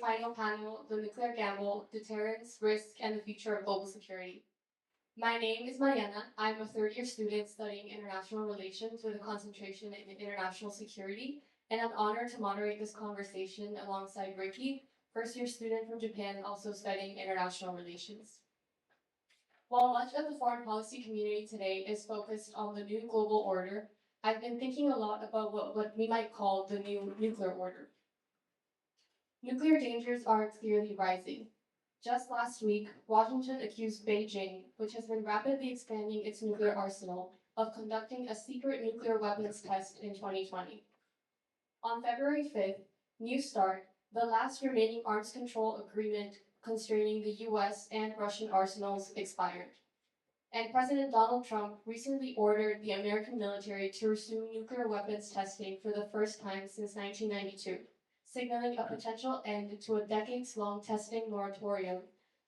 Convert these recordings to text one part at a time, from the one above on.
Final panel, the nuclear gamble, deterrence, risk, and the future of global security. My name is Mariana. I'm a third-year student studying international relations with a concentration in international security, and I'm honored to moderate this conversation alongside Ricky, first-year student from Japan, also studying international relations. While much of the foreign policy community today is focused on the new global order, I've been thinking a lot about what we might call the new nuclear order. Nuclear dangers are clearly rising. Just last week, Washington accused Beijing, which has been rapidly expanding its nuclear arsenal, of conducting a secret nuclear weapons test in 2020. On February 5th, New START, the last remaining arms control agreement constraining the US and Russian arsenals, expired. And President Donald Trump recently ordered the American military to resume nuclear weapons testing for the first time since 1992, signaling a potential end to a decades-long testing moratorium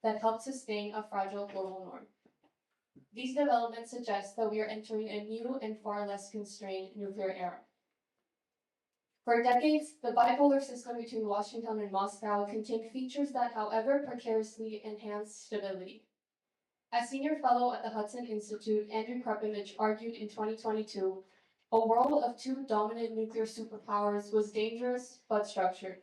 that helped sustain a fragile global norm. These developments suggest that we are entering a new and far less constrained nuclear era. For decades, the bipolar system between Washington and Moscow contained features that, however, precariously enhanced stability. As senior fellow at the Hudson Institute, Andrew Perkovich argued in 2022, a world of two dominant nuclear superpowers was dangerous but structured.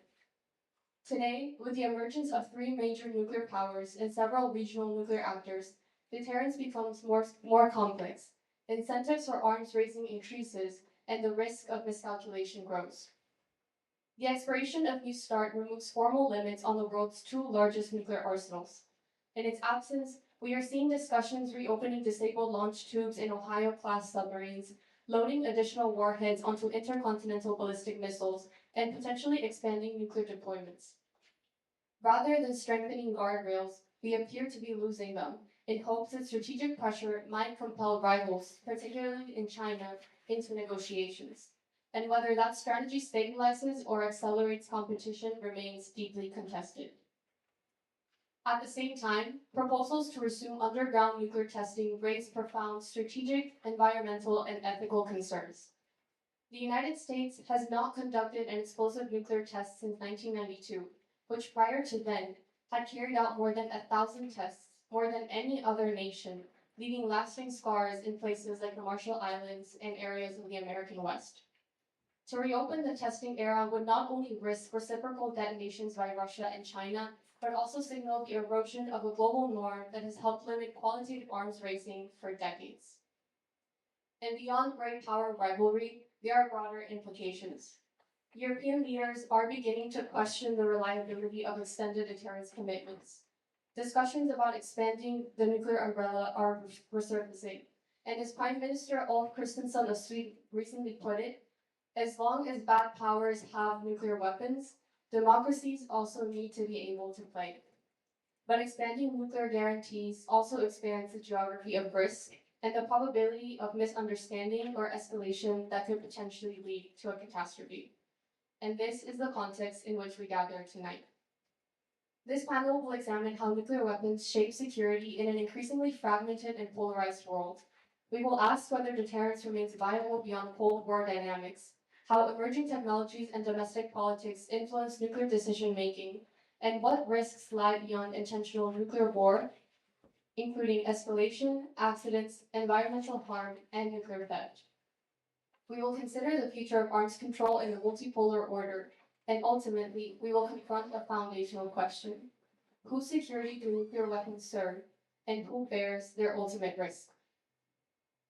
Today, with the emergence of three major nuclear powers and several regional nuclear actors, deterrence becomes more complex. Incentives for arms raising increases, and the risk of miscalculation grows. The expiration of New START removes formal limits on the world's two largest nuclear arsenals. In its absence, we are seeing discussions reopening disabled launch tubes in Ohio-class submarines, loading additional warheads onto intercontinental ballistic missiles, and potentially expanding nuclear deployments. Rather than strengthening guardrails, we appear to be losing them, in hopes that strategic pressure might compel rivals, particularly in China, into negotiations. And whether that strategy stabilizes or accelerates competition remains deeply contested. At the same time, proposals to resume underground nuclear testing raise profound strategic, environmental, and ethical concerns. The United States has not conducted an explosive nuclear test since 1992, which prior to then had carried out more than 1,000 tests, more than any other nation, leaving lasting scars in places like the Marshall Islands and areas of the American West. To reopen the testing era would not only risk reciprocal detonations by Russia and China, but also signal the erosion of a global norm that has helped limit qualitative arms racing for decades. And beyond great power rivalry, there are broader implications. European leaders are beginning to question the reliability of extended deterrence commitments. Discussions about expanding the nuclear umbrella are resurfacing, and as Prime Minister Ulf Kristersson of Sweden recently put it, as long as bad powers have nuclear weapons, democracies also need to be able to play. But expanding nuclear guarantees also expands the geography of risk and the probability of misunderstanding or escalation that could potentially lead to a catastrophe. And this is the context in which we gather tonight. This panel will examine how nuclear weapons shape security in an increasingly fragmented and polarized world. We will ask whether deterrence remains viable beyond Cold War dynamics, how emerging technologies and domestic politics influence nuclear decision-making, and what risks lie beyond intentional nuclear war, including escalation, accidents, environmental harm, and nuclear theft. We will consider the future of arms control in the multipolar order, and ultimately, we will confront a foundational question. Whose security do nuclear weapons serve, and who bears their ultimate risk?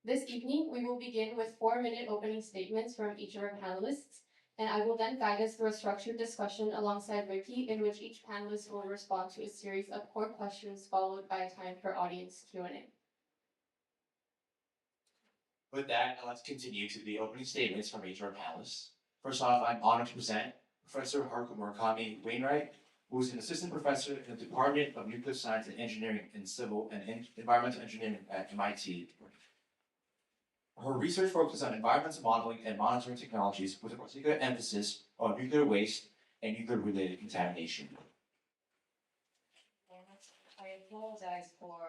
This evening, we will begin with 4-minute opening statements from each of our panelists, and I will then guide us through a structured discussion alongside Ricky, in which each panelist will respond to a series of core questions followed by a time for audience Q&A. With that, let's continue to the opening statements from each of our panelists. First off, I'm honored to present Professor Haruka Murakami Wainwright, who is an assistant professor in the Department of Nuclear Science and Engineering and Civil and Environmental Engineering at MIT. Her research focuses on environmental modeling and monitoring technologies with a particular emphasis on nuclear waste and nuclear-related contamination. I apologize for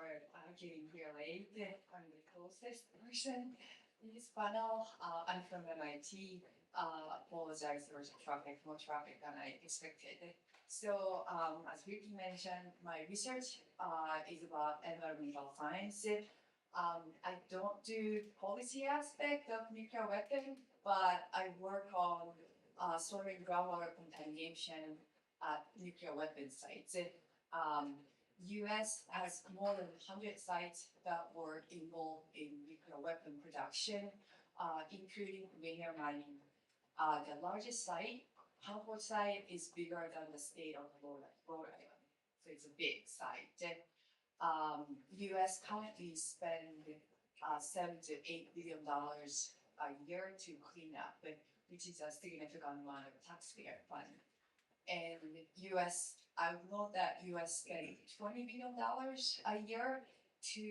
getting here late. I'm the closest person in this panel. I'm from MIT. Apologize, there was more traffic than I expected. So as Ricky mentioned, my research is about environmental science. I don't do policy aspect of nuclear weapon, but I work on storing groundwater contamination at nuclear weapon sites. U.S. has more than 100 sites that were involved in nuclear weapon production, including uranium mining. The largest site, Hanford site, is bigger than the state of Rhode Island, so it's a big site. U.S. currently spend $7 to $8 billion a year to clean up, which is a significant amount of taxpayer fund. And U.S. I would note that U.S. spend $20 billion a year to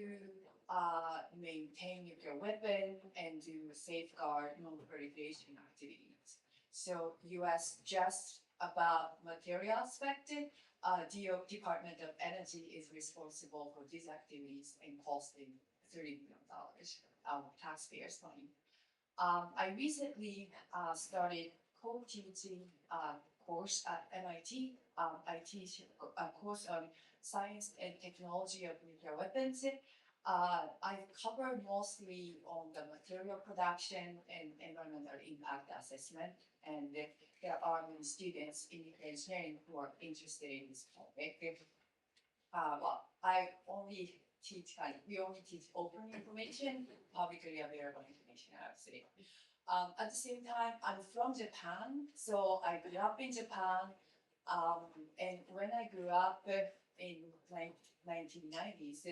maintain nuclear weapon and to safeguard non-proliferation activities. So U.S. just about material aspect, Department of Energy is responsible for these activities and costing $30 billion of taxpayers' money. I recently started co-teaching course at MIT. I teach a course on science and technology of nuclear weapons. I cover mostly on the material production and environmental impact assessment, and there are many students in nuclear engineering who are interested in this topic. Well, we only teach open information, publicly available information, I would say. At the same time, I'm from Japan, so I grew up in Japan. And when I grew up in 1990s,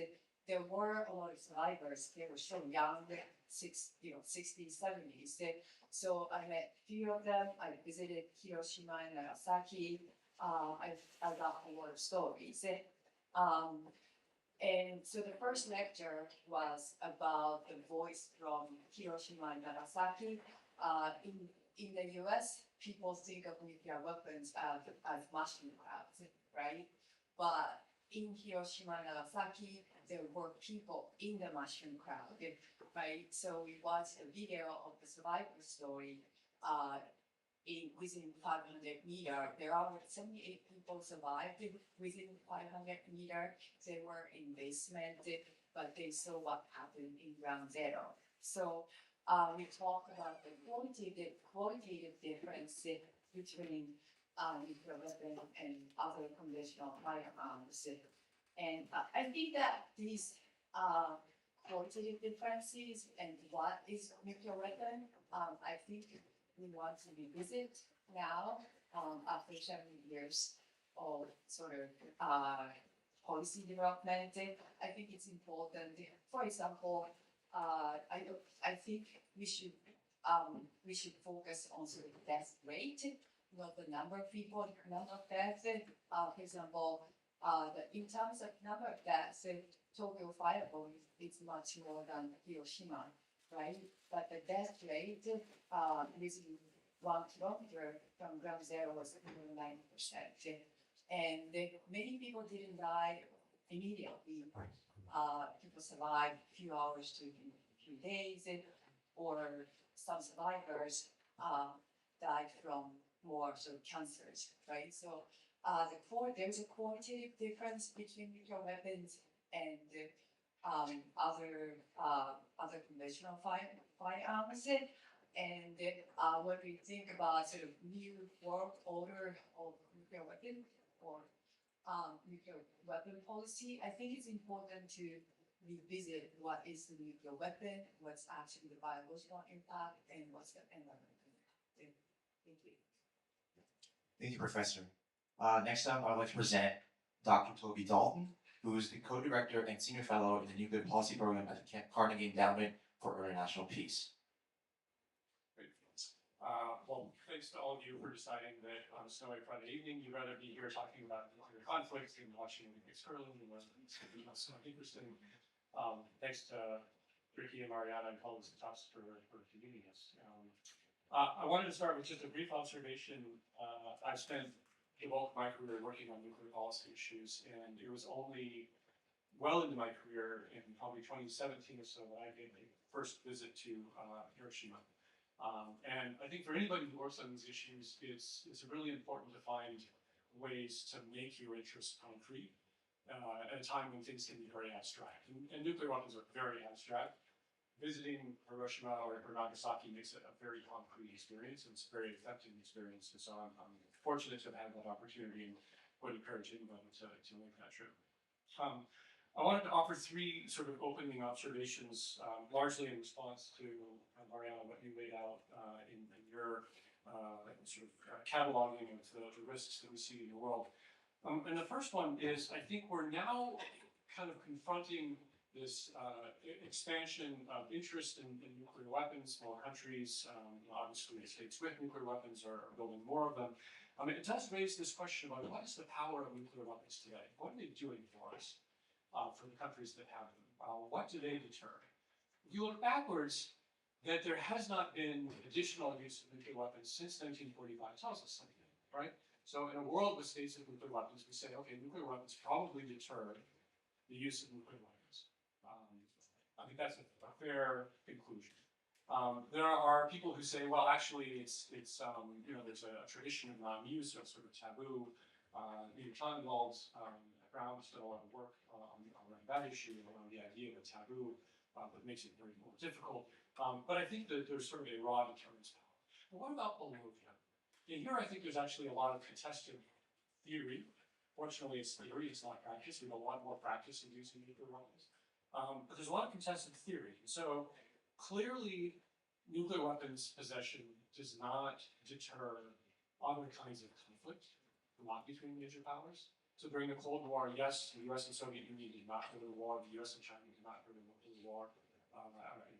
there were a lot of survivors. They were so young, 60s, 70s. So I met a few of them. I visited Hiroshima and Nagasaki. I got a lot of stories. And so the first lecture was about the voice from Hiroshima and Nagasaki. In the US, people think of nuclear weapons as mushroom clouds, right? But in Hiroshima and Nagasaki, there were people in the mushroom cloud, right? So we watched a video of the survival story within 500 meters. There are 78 people survived within 500 meters. They were in basement, but they saw what happened in ground zero. So we talk about the qualitative difference between nuclear weapon and other conventional firearms. And I think that these qualitative differences and what is nuclear weapon, I think we want to revisit now after 7 years of sort of policy development. I think it's important. For example, I think we should focus on sort of death rate, not the number of people, number of deaths. For example, in terms of number of deaths, Tokyo fireball is much more than Hiroshima, right? But the death rate within 1 kilometer from ground zero was 90%. And many people didn't die immediately. People survived a few hours to a few days, or some survivors died from more sort of cancers, right? So there's a qualitative difference between nuclear weapons and other conventional firearms. And when we think about sort of new world order of nuclear weapon or nuclear weapon policy, I think it's important to revisit what is the nuclear weapon, what's actually the biological impact, and what's the environmental impact. Thank you. Thank you, Professor. Next up, I would like to present Dr. Toby Dalton, who is the co-director and senior fellow in the Nuclear Policy Program at the Carnegie Endowment for International Peace. Great. Well, thanks to all of you for deciding that on a snowy Friday evening, you'd rather be here talking about nuclear conflicts than watching Olympics curling and so interesting. Thanks to Ricky and Mariana and colleagues at Tufts for convening us. I wanted to start with just a brief observation. I've spent the bulk of my career working on nuclear policy issues, and it was only well into my career in probably 2017 or so that I made my first visit to Hiroshima. And I think for anybody who works on these issues, it's really important to find ways to make your interests concrete at a time when things can be very abstract. And nuclear weapons are very abstract. Visiting Hiroshima or Nagasaki makes it a very concrete experience, and it's a very effective experience. And so I'm fortunate to have had that opportunity and would encourage anybody to make that trip. I wanted to offer three sort of opening observations, largely in response to Mariana, what you laid out in your sort of cataloging of the risks that we see in the world. And the first one is, I think we're now kind of confronting this expansion of interest in nuclear weapons. More countries, obviously the states with nuclear weapons are building more of them. It does raise this question about what is the power of nuclear weapons today? What are they doing for us? For the countries that have them. What do they deter? If you look backwards, that there has not been additional use of nuclear weapons since 1945 tells us something, right? So in a world with states with nuclear weapons, we say, okay, nuclear weapons probably deter the use of nuclear weapons. I think that's a fair conclusion. There are people who say, well, actually, it's there's a tradition of non-use, or sort of taboo. Neither Tonnenwald's Brown has done a lot of work around that issue, around the idea of a taboo, that makes it very more difficult. But I think that there's sort of a raw deterrence power. But what about below that? And here I think there's actually a lot of contested theory. Fortunately, it's theory, it's not practice. We have a lot more practice in using nuclear weapons. But there's a lot of contested theory. So clearly, nuclear weapons possession does not deter other kinds of conflict, not between major powers. So during the Cold War, yes, the US and Soviet Union did not go to war. The US and China did not go to war.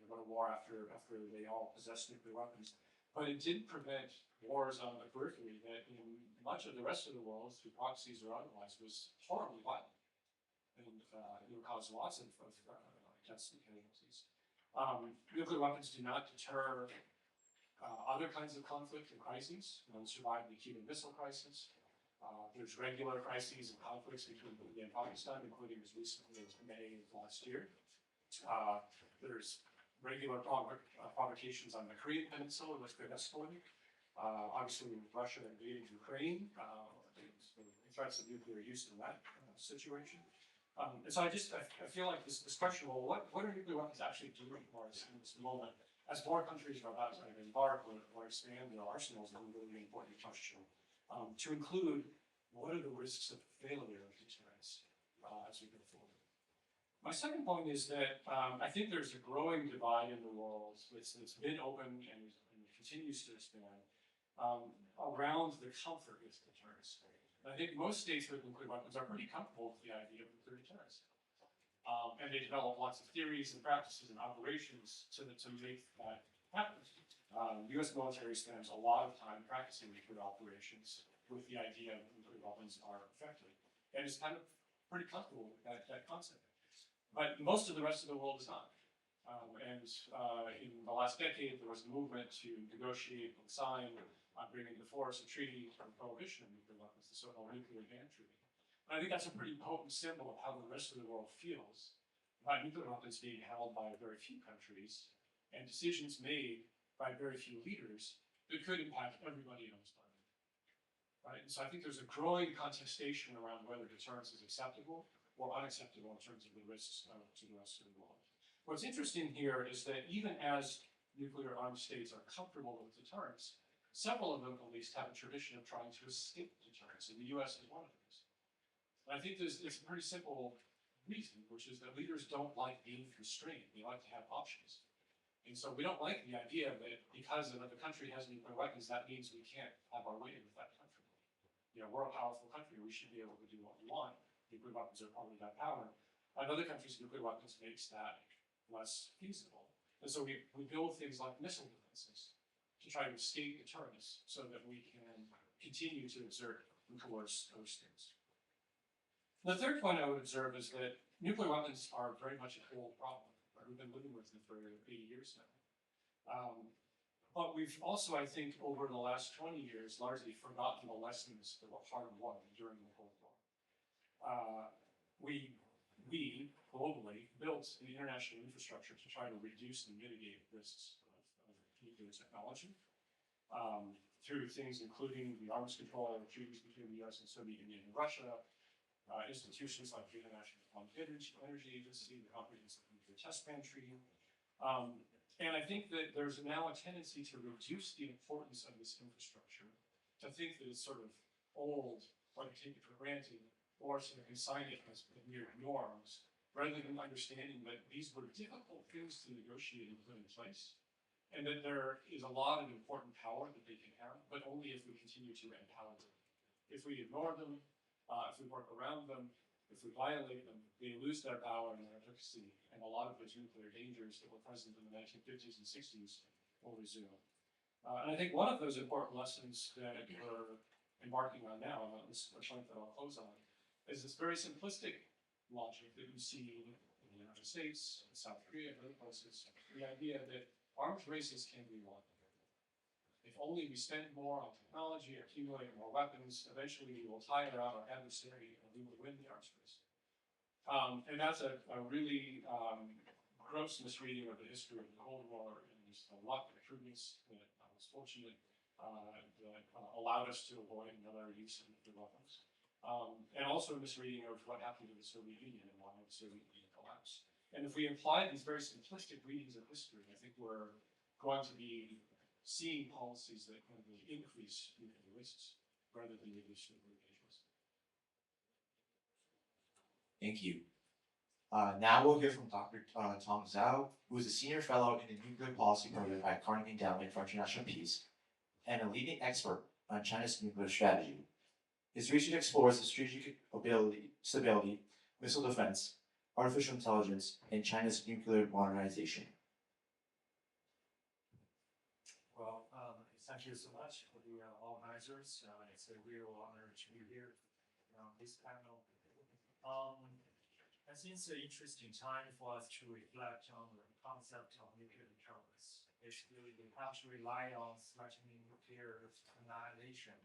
Go to war after they all possessed nuclear weapons. But it did prevent wars on the periphery that in much of the rest of the world, through proxies or otherwise, was horribly violent. And it would cause lots of deaths and casualties. Nuclear weapons do not deter other kinds of conflict and crises. Survived the Cuban Missile Crisis. There's regular crises and conflicts between India and Pakistan, including as recently as May of last year. There's regular provocations on the Korean Peninsula, which could escalate. Obviously, with Russia invading Ukraine, the threats of nuclear use in that situation. And so I feel like this question, well, what are nuclear weapons actually doing for us in this moment? As more countries are about to embark or expand their arsenals, is a really important question. To include, what are the risks of failure of deterrence as we go forward? My second point is that I think there's a growing divide in the world that's been open and continues to expand around the comfort with deterrence. And I think most states with nuclear weapons are pretty comfortable with the idea of nuclear deterrence. And they develop lots of theories and practices and operations to make that happen. U.S. military spends a lot of time practicing nuclear operations with the idea that nuclear weapons are effective. And it's kind of pretty comfortable with that concept. But most of the rest of the world is not. In the last decade, there was a movement to negotiate and sign on bringing to force a treaty on prohibition of nuclear weapons, the so-called Nuclear Ban Treaty. And I think that's a pretty potent symbol of how the rest of the world feels about nuclear weapons being held by very few countries and decisions made by very few leaders that could impact everybody on this planet. Right? And so I think there's a growing contestation around whether deterrence is acceptable or unacceptable in terms of the risks to the rest of the world. What's interesting here is that even as nuclear armed states are comfortable with deterrence, several of them at least have a tradition of trying to escape deterrence, and the US is one of those. And I think there's a pretty simple reason, which is that leaders don't like being constrained. They like to have options. And so we don't like the idea that because another country has nuclear weapons, that means we can't have our way with that country. We're a powerful country. We should be able to do what we want. Nuclear weapons are part of that power. Another country's nuclear weapons makes that less feasible. And so we build things like missile defenses to try to escape deterrence so that we can continue to exert and coerce those things. The third point I would observe is that nuclear weapons are very much an old problem. We've been living with them for 80 years now. But we've also, I think, over the last 20 years, largely forgotten the lessons that were hard-won during the Cold War. We globally built an international infrastructure to try to reduce and mitigate risks of nuclear technology through things including the arms control treaties between the US and Soviet Union and Russia, institutions like the International Atomic Energy Agency, the Comprehensive Nuclear Test Ban Treaty. And I think that there's now a tendency to reduce the importance of this infrastructure, to think that it's sort of old, or to take it for granted, or sort of consign it as mere norms, rather than understanding that these were difficult things to negotiate and put in place, and that there is a lot of important power that they can have, but only if we continue to empower them. If we ignore them, if we work around them, if we violate them, they lose their power and their efficacy, and a lot of those nuclear dangers that were present in the 1950s and 60s will resume. And I think one of those important lessons that we're embarking on now, and this is a point that I'll close on, is this very simplistic logic that you see in the United States, South Korea, and other places, the idea that arms races can be won. If only we spend more on technology, accumulate more weapons, eventually we will tire out our adversary and we will win the arms race. And that's a really gross misreading of the history of the Cold War, and there's a lot of prudence that was fortunate that allowed us to avoid another use of nuclear weapons. And also a misreading of what happened to the Soviet Union and why the Soviet Union collapsed. And if we apply these very simplistic readings of history, I think we're going to be seeing policies that kind of increase nuclear risks rather than reduce nuclear dangers. Thank you. Now we'll hear from Dr. Tom Zhao, who is a senior fellow in the Nuclear Policy Program at Carnegie Endowment for International Peace and a leading expert on China's nuclear strategy. His research explores the strategic stability, missile defense, artificial intelligence, and China's nuclear modernization. Well, thank you so much for the organizers. It's a real honor to be here on this panel. I think it's an interesting time for us to reflect on the concept of nuclear deterrence. Basically, we have to rely on threatening nuclear annihilation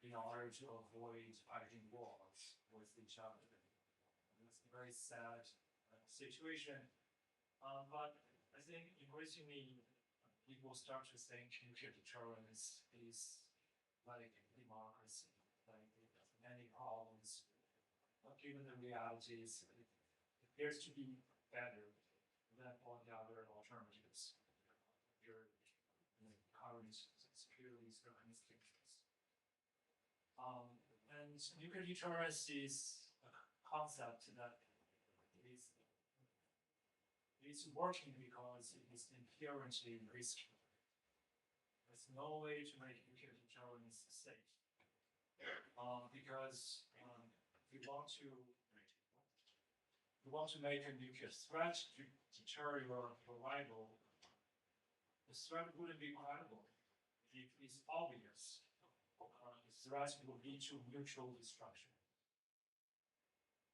in order to avoid fighting wars with each other. It's a very sad situation. But I think increasingly people start to think nuclear deterrence is like democracy, like many problems. But given the realities, it appears to be better than all the other alternatives. Your current security circumstances. And nuclear deterrence is a concept that is working because it is inherently risky. There's no way to make nuclear deterrence safe. Because we want to make a nuclear threat to deter your rival. The threat wouldn't be credible if it's obvious. The threat will lead to mutual destruction.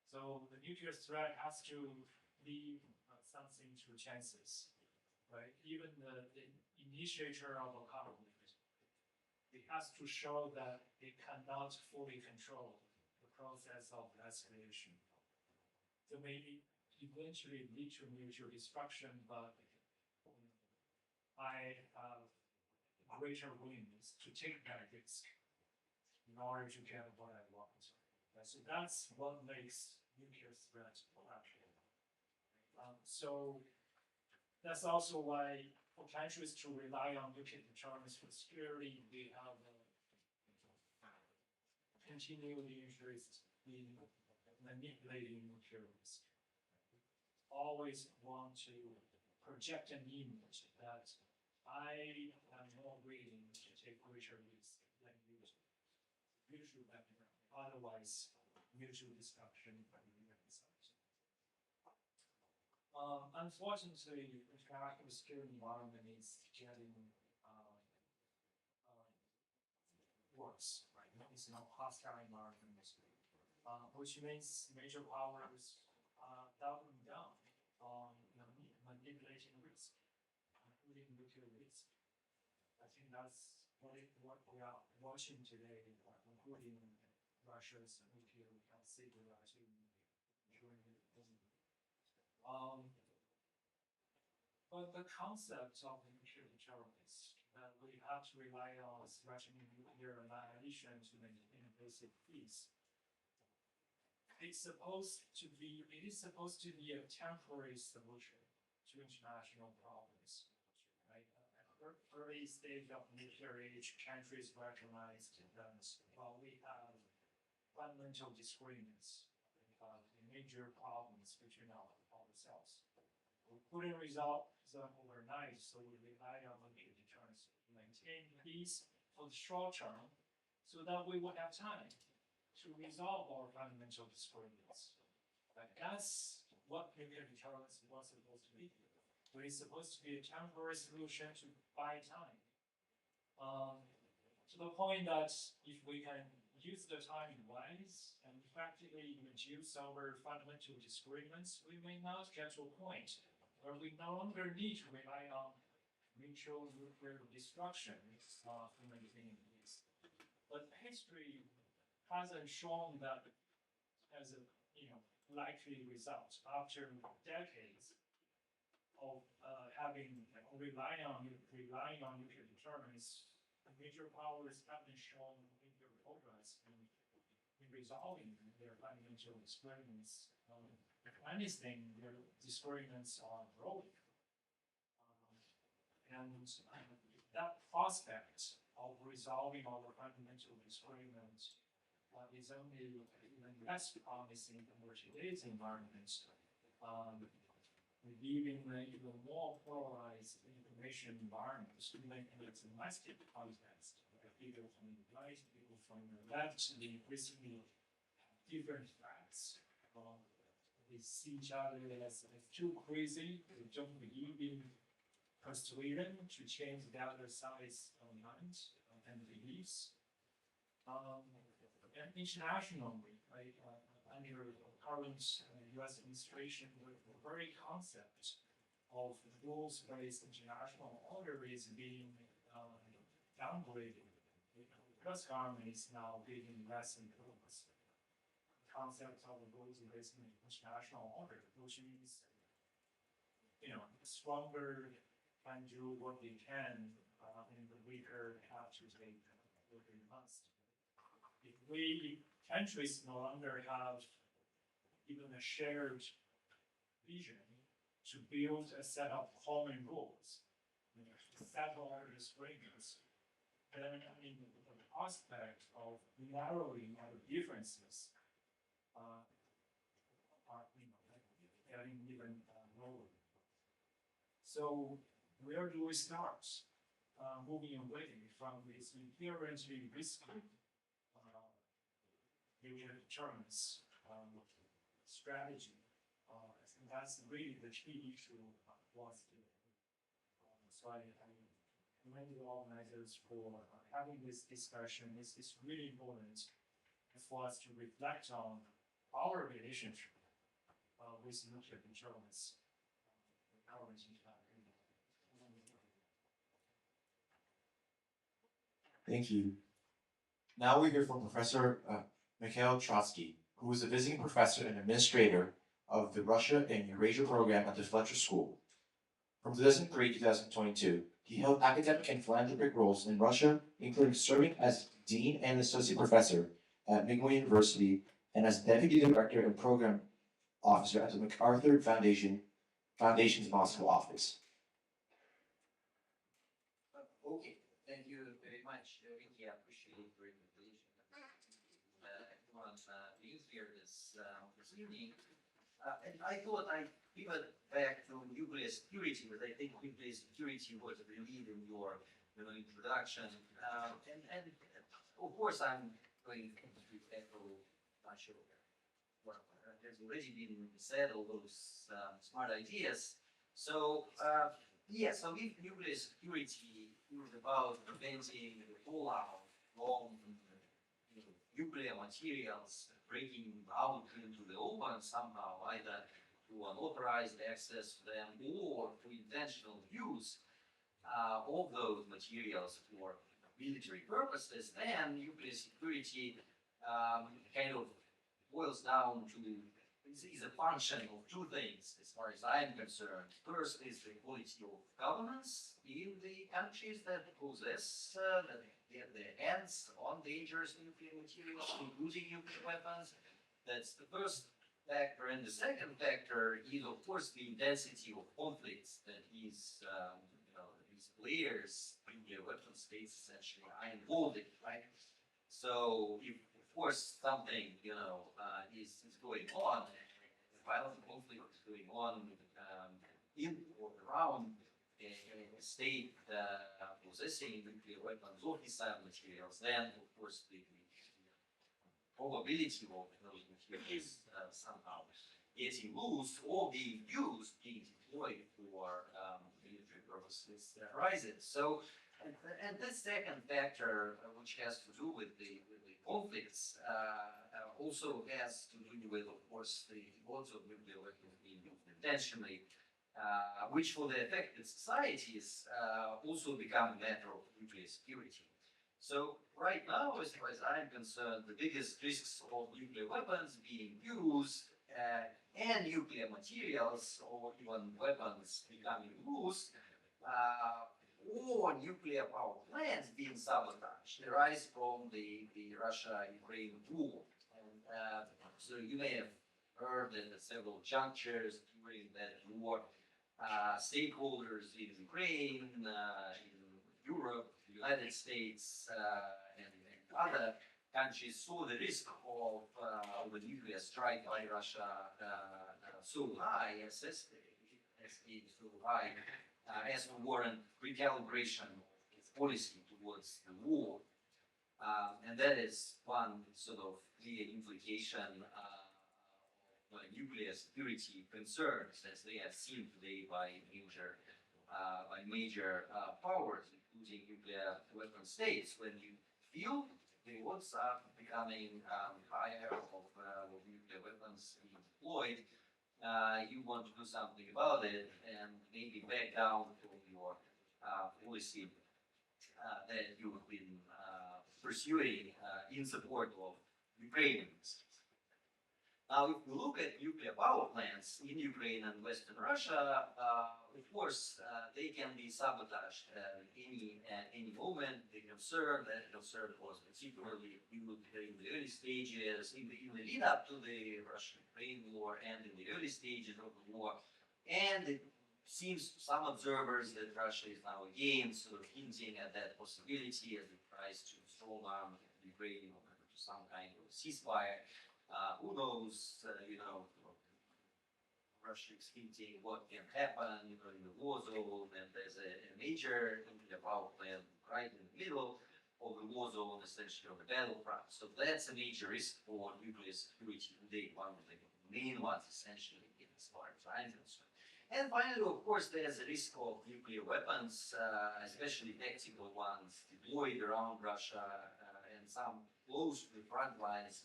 So the nuclear threat has to leave something to chances, right? Even the initiator of a conflict, it has to show that it cannot fully control the process of escalation. So maybe eventually lead to mutual destruction, but I have greater willingness to take that risk in order to get what I want. So that's what makes nuclear threat actually. So that's also why for countries to rely on nuclear deterrence for security, they have continued interest in manipulating nuclear risk. Always want to project an image that I am more willing to take greater risk than usual. Otherwise, mutual destruction by the other side. Unfortunately, the international security environment is getting worse. Right? It's a hostile environment, which means major powers are doubling down on manipulating risk, including nuclear risk. I think that's what we are watching today, including Russia's nuclear civilization during the but the concept of nuclear deterrence that we have to rely on threatening nuclear annihilation to maintain basic peace. It is supposed to be a temporary solution to international problems, right? At the early stage of nuclear age, countries recognized that while we have fundamental disagreements, major problems between ourselves, we couldn't resolve them overnight, so we rely on nuclear deterrence to maintain peace for the short term, so that we would have time to resolve our fundamental disagreements. Like that's what nuclear deterrence was supposed to be. It's supposed to be a temporary solution to buy time. To the point that if we can use the time wise and effectively reduce our fundamental disagreements, we may not get to a point where we no longer need to rely on mutual nuclear destruction to maintain peace. But history hasn't shown that as a likely result after decades of relying on nuclear deterrence. Major powers haven't shown major progress in resolving their fundamental disagreements. If anything, their disagreements are growing. And that prospect of resolving our fundamental disagreements is only even less promising in today's environment, leaving an even more polarized information environment, even in its domestic context. People from the right, people from the left, they increasingly different threats. They see each other as too crazy, they don't believe in persuasion to change the other side's mind and beliefs. And internationally, right, under the current US administration, the very concept of rules-based international order is being downgraded. The US government is now giving less importance. The concept of rules-based international order, which means, stronger can do what they can, and the weaker have to take what they must. If we countries no longer have even a shared vision to build a set of common rules, to settle our disagreements, then the prospect of narrowing our differences are getting even lower. So where do we start moving away from this inherently risky nuclear deterrence strategy? I think that's really the key issue for us today. So I commend the organizers for having this discussion. It's really important for us to reflect on our relationship with nuclear deterrence. Thank you. Now we hear from Professor Mikhail Troitskiy, who is a visiting professor and administrator of the Russia and Eurasia program at the Fletcher School. From 2003 to 2022, he held academic and philanthropic roles in Russia, including serving as dean and associate professor at Mikhail University and as deputy director and program officer at the MacArthur Foundation's Moscow office. Okay, thank you very much, Ricky. I appreciate your invitation. Everyone being here this evening. And I thought I'd pivot back to nuclear security, but I think nuclear security was the lead in your introduction. And of course, I'm going to echo much of what has already been said, all those smart ideas. So, so if nuclear security is about preventing the fallout from nuclear materials breaking out into the open somehow, either through unauthorized access to them or through intentional use of those materials for military purposes, then nuclear security kind of boils down to is a function of two things, as far as I'm concerned. First is the quality of governance in the countries that possess, that get their hands on dangerous nuclear materials, including nuclear weapons. That's the first factor. And the second factor is, of course, the intensity of conflicts that these players, nuclear weapon states, essentially are involved in, right? So, if, of course, something, is going on, violent conflict is going on in or around a state possessing nuclear weapons or fissile materials, then, of course, the probability of those materials somehow getting loose or being used, being deployed for military purposes rises. So, and this second factor, which has to do with the conflicts, also has to do with, of course, the lots of nuclear weapons being used intentionally, which for the affected societies also become a matter of nuclear security. So right now, as far as I'm concerned, the biggest risks of nuclear weapons being used and nuclear materials or even weapons becoming loose or nuclear power plants being sabotaged arise from the Russia-Ukraine war. And so you may have heard that at several junctures during that war, stakeholders in Ukraine, in Europe, the United States, and other countries saw the risk of a nuclear strike by Russia so high, as so high, as to warrant recalibration of its policy towards the war. And that is one sort of clear implication of nuclear security concerns, as they are seen today by major powers, including nuclear weapon states. When you feel the odds are becoming higher of nuclear weapons being deployed, you want to do something about it and maybe back down from your policy that you've been pursuing in support of Ukrainians. Now, if we look at nuclear power plants in Ukraine and Western Russia, of course, they can be sabotaged at any moment. The concern was particularly viewed in the early stages, in the lead up to the Russian-Ukraine war, and in the early stages of the war. And it seems to some observers that Russia is now again sort of hinting at that possibility as it tries to strong arm Ukraine to some kind of ceasefire. Who knows, Russia is hinting what can happen, in the war zone, and there's a major nuclear power plant right in the middle of the war zone, essentially on the battlefront. So that's a major risk for nuclear security today, one of the main ones, essentially, as far as I'm concerned. And finally, of course, there's a risk of nuclear weapons, especially tactical ones, deployed around Russia and some close to the front lines.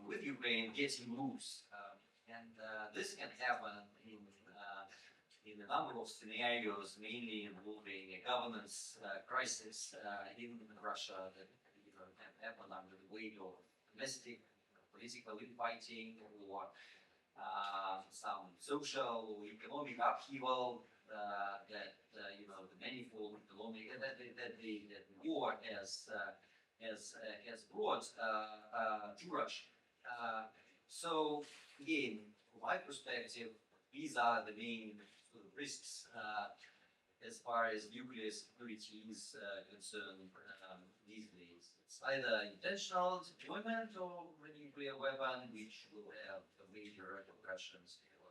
With Ukraine getting loose, and this can happen in a number of scenarios, mainly involving a governance crisis in Russia that can happen under the weight of domestic political infighting or some social or economic upheaval that the manifold economic that the war has brought to Russia. So again, from my perspective, these are the main sort of risks as far as nuclear security is concerned these days. It's either intentional deployment of a nuclear weapon, which will have major repercussions for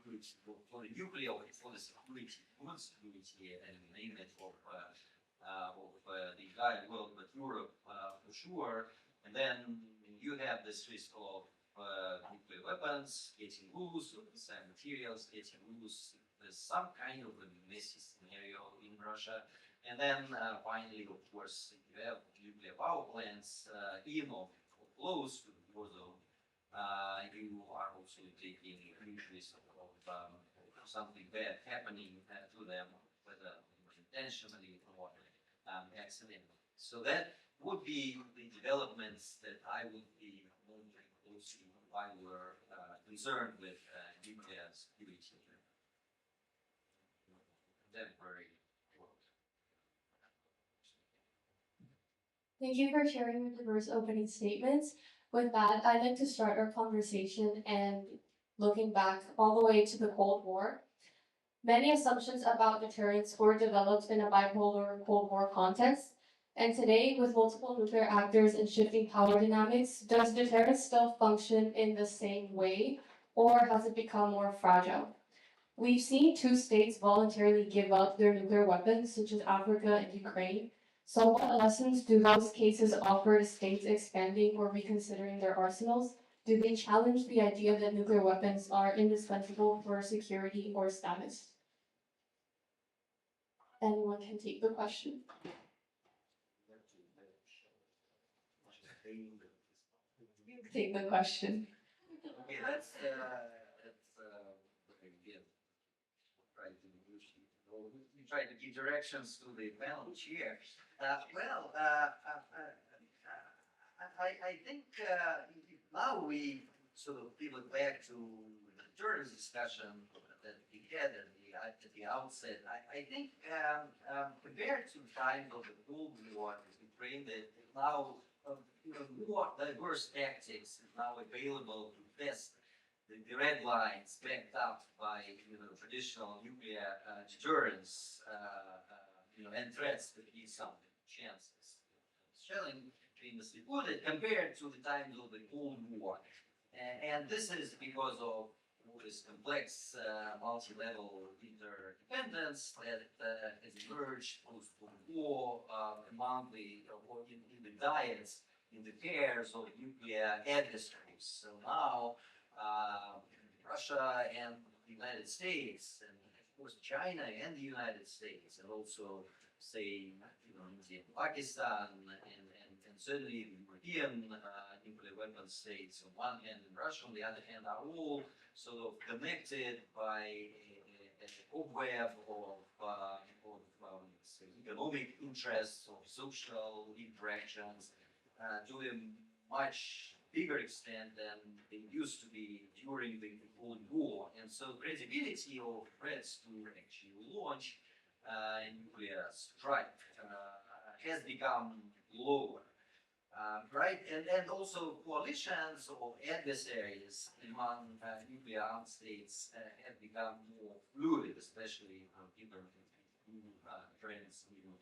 the nuclear, for the security, food security, and name it of the entire world, but Europe for sure. And then you have this risk of nuclear weapons getting loose, or fissile materials getting loose. There's some kind of a messy scenario in Russia. And then finally, of course, you have nuclear power plants in or close to the war zone. You are also taking a huge risk of something bad happening to them, whether intentionally or accidentally. So that would be the developments that I would be monitoring closely if I were concerned with nuclear security. Contemporary Thank you for sharing your diverse opening statements. With that, I'd like to start our conversation and looking back all the way to the Cold War. Many assumptions about deterrence were developed in a bipolar Cold War context. And today, with multiple nuclear actors and shifting power dynamics, does deterrence still function in the same way, or has it become more fragile? We've seen two states voluntarily give up their nuclear weapons, such as Africa and Ukraine. So, what lessons do those cases offer to states expanding or reconsidering their arsenals? Do they challenge the idea that nuclear weapons are indispensable for security or status? Anyone can take the question. You can take the question. Okay, let's again try to negotiate. We try to give directions to the panel chair. I think now we sort of pivot back to the Terrorism discussion that we had at the outset. I think compared to the time of the Cold War, Ukraine, that now more diverse tactics is now available to test the red lines backed up by traditional nuclear deterrence and threats that give some chances. Shelling famously put it compared to the times of the Cold War, and this is because of all this complex multi-level interdependence that has emerged post-Cold War among in the diets, in the pairs of nuclear adversaries. So now Russia and the United States, and of course China and the United States, and also say India, Pakistan, and certainly the European nuclear weapon states on one hand and Russia on the other hand are all sort of connected by a web of economic interests, of social interactions to a much bigger extent than they used to be during the Cold War. And so credibility of threats to actually launch nuclear strike has become lower. Right, and also coalitions of adversaries among nuclear armed states have become more fluid, especially given new trends in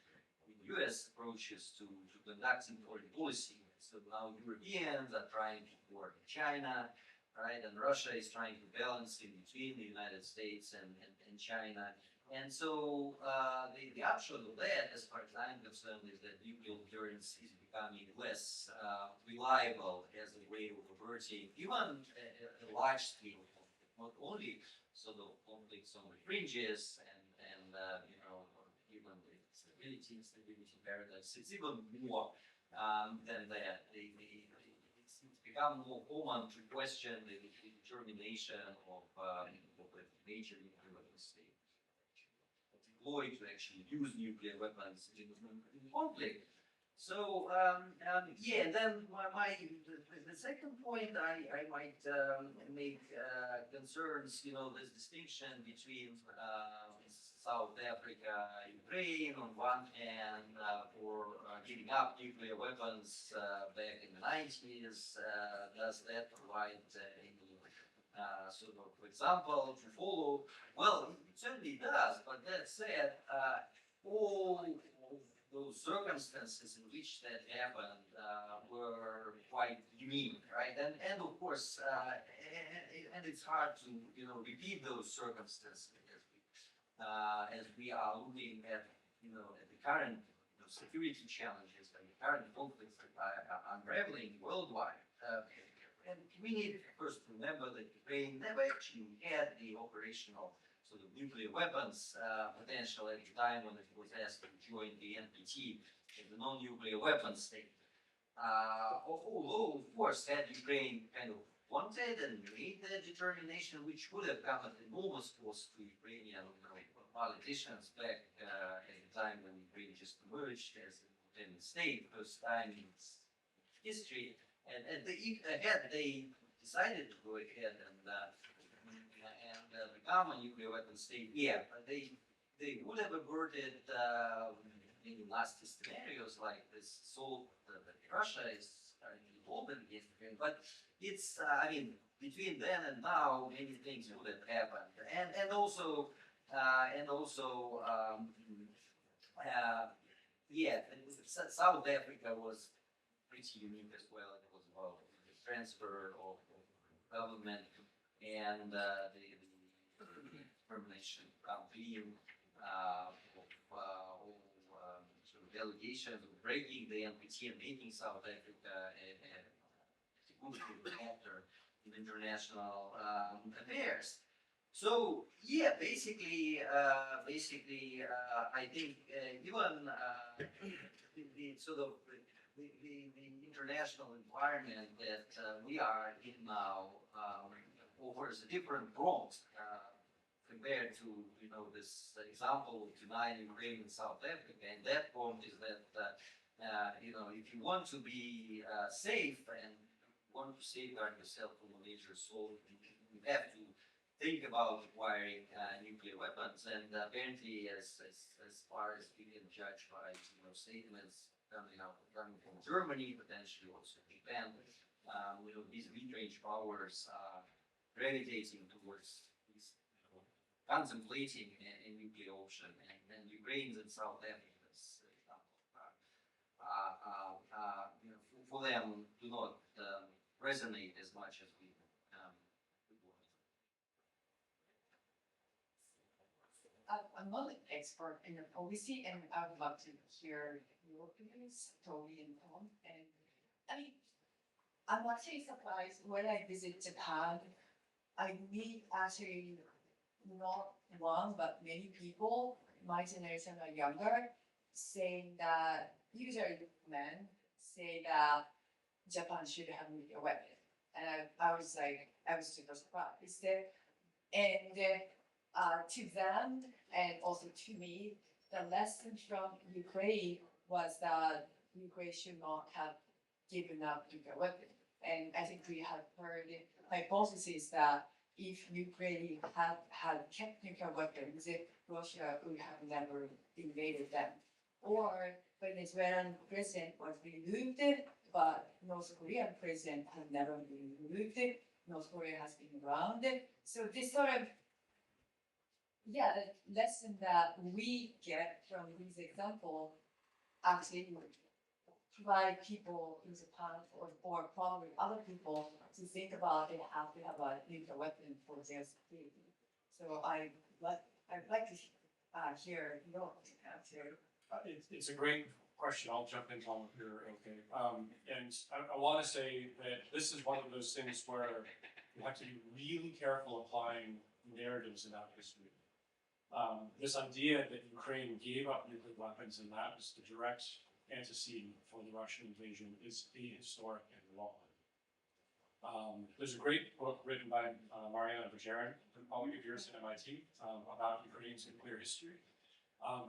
U.S. approaches to conducting foreign policy. So now Europeans are trying to work in China, right, and Russia is trying to balance in between the United States and China. And so the upshot of that, as far as I'm concerned, is that nuclear deterrence is becoming less reliable as a way of averting even a large scale conflict, not only sort of conflicts on the fringes and even the instability paradox. It's even more than that. It's become more common to question the determination of a major nuclear weapon state deployed to actually use nuclear weapons in conflict. So yeah, and then the second point I might make concerns this distinction between South Africa, Ukraine on one hand for giving up nuclear weapons back in the 90s. Does that provide any sort of example to follow? Well, it certainly does, but that said, all of those circumstances in which that happened were quite unique, right? And of course, and it's hard to repeat those circumstances as we are looking at at the current security challenges and the current conflicts that are unraveling worldwide. And we need, of course, to remember that Ukraine never actually had the operational sort of nuclear weapons potential at the time when it was asked to join the NPT as a non-nuclear weapons state. Although, of course, had Ukraine kind of wanted and made the determination, which would have come at enormous cost to Ukrainian politicians back at the time when Ukraine just emerged as an independent state, first time in its history. And had they decided to go ahead and become a nuclear weapon state, yeah, they would have averted any nasty scenarios like this. So Russia is involved in it, but it's I mean between then and now many things would have happened, and also yeah, and South Africa was pretty unique as well. It was about the transfer of government and the permanent campaign of sort of delegations breaking the NPT and making South Africa a good actor in international affairs. So yeah, basically, I think even the sort of the international environment that we are in now offers a different prompt compared to this example of denying Ukraine and South Africa. And that prompt is that if you want to be safe and want to safeguard yourself from a major assault, you have to think about acquiring nuclear weapons. And apparently, as far as we can judge by statements coming from Germany, potentially also Japan, these mid-range powers are gravitating towards these, contemplating a nuclear option, and Ukraine and South Africa's example, for them do not resonate as much as we would want. I'm not an expert in the policy, and I would love to hear your opinions, Toby and Tom. And I mean, I'm actually surprised when I visit Japan. I meet actually not one but many people, my generation or younger, saying that usually men say that Japan should have nuclear weapon, and I was super surprised. And to them and also to me, the lesson from Ukraine was that Ukraine should not have given up nuclear weapon. And I think we have heard hypotheses that if Ukraine had kept nuclear weapons, Russia would have never invaded them. Or Venezuelan president was removed, but North Korean president has never been removed. North Korea has been around. So this sort of the lesson that we get from this example actually provide people in Japan or probably other people to think about they have to have a nuclear weapon for their security. So I'd like to hear your answer. It's a great question. I'll jump in, Tom, if you're okay. And I want to say that this is one of those things where you have to be really careful applying narratives about history. This idea that Ukraine gave up nuclear weapons and that was the direct antecedent for the Russian invasion is ahistoric and wrong. There's a great book written by Mariana Bajarin, a colleague of yours at MIT, about Ukraine's nuclear history.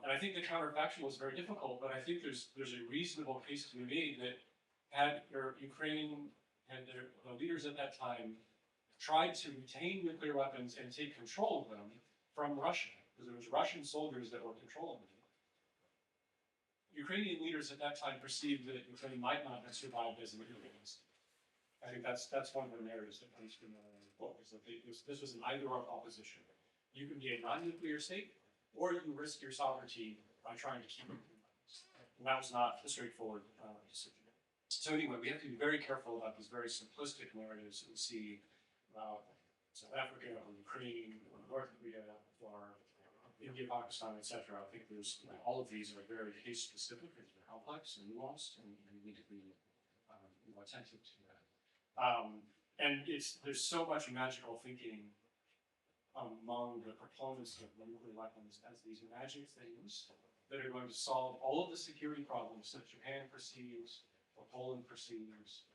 And I think the counterfactual is very difficult, but I think there's a reasonable case to be made that had Ukraine and the leaders at that time tried to retain nuclear weapons and take control of them from Russia, because it was Russian soldiers that were controlling them. Ukrainian leaders at that time perceived that Ukraine might not have survived as a nuclear state. I think that's one of the narratives that comes from the book, is that this was an either-or opposition. You can be a non-nuclear state, or you can risk your sovereignty by trying to keep it. And that was not a straightforward decision. So anyway, we have to be very careful about these very simplistic narratives that we see about South Africa or Ukraine or North Korea or India, Pakistan, etc. I think there's all of these are very case specific and they're complex and nuanced, and we need to be attentive to that. And there's so much magical thinking among the proponents of nuclear weapons as these magic things that are going to solve all of the security problems that Japan perceives, or Poland perceives,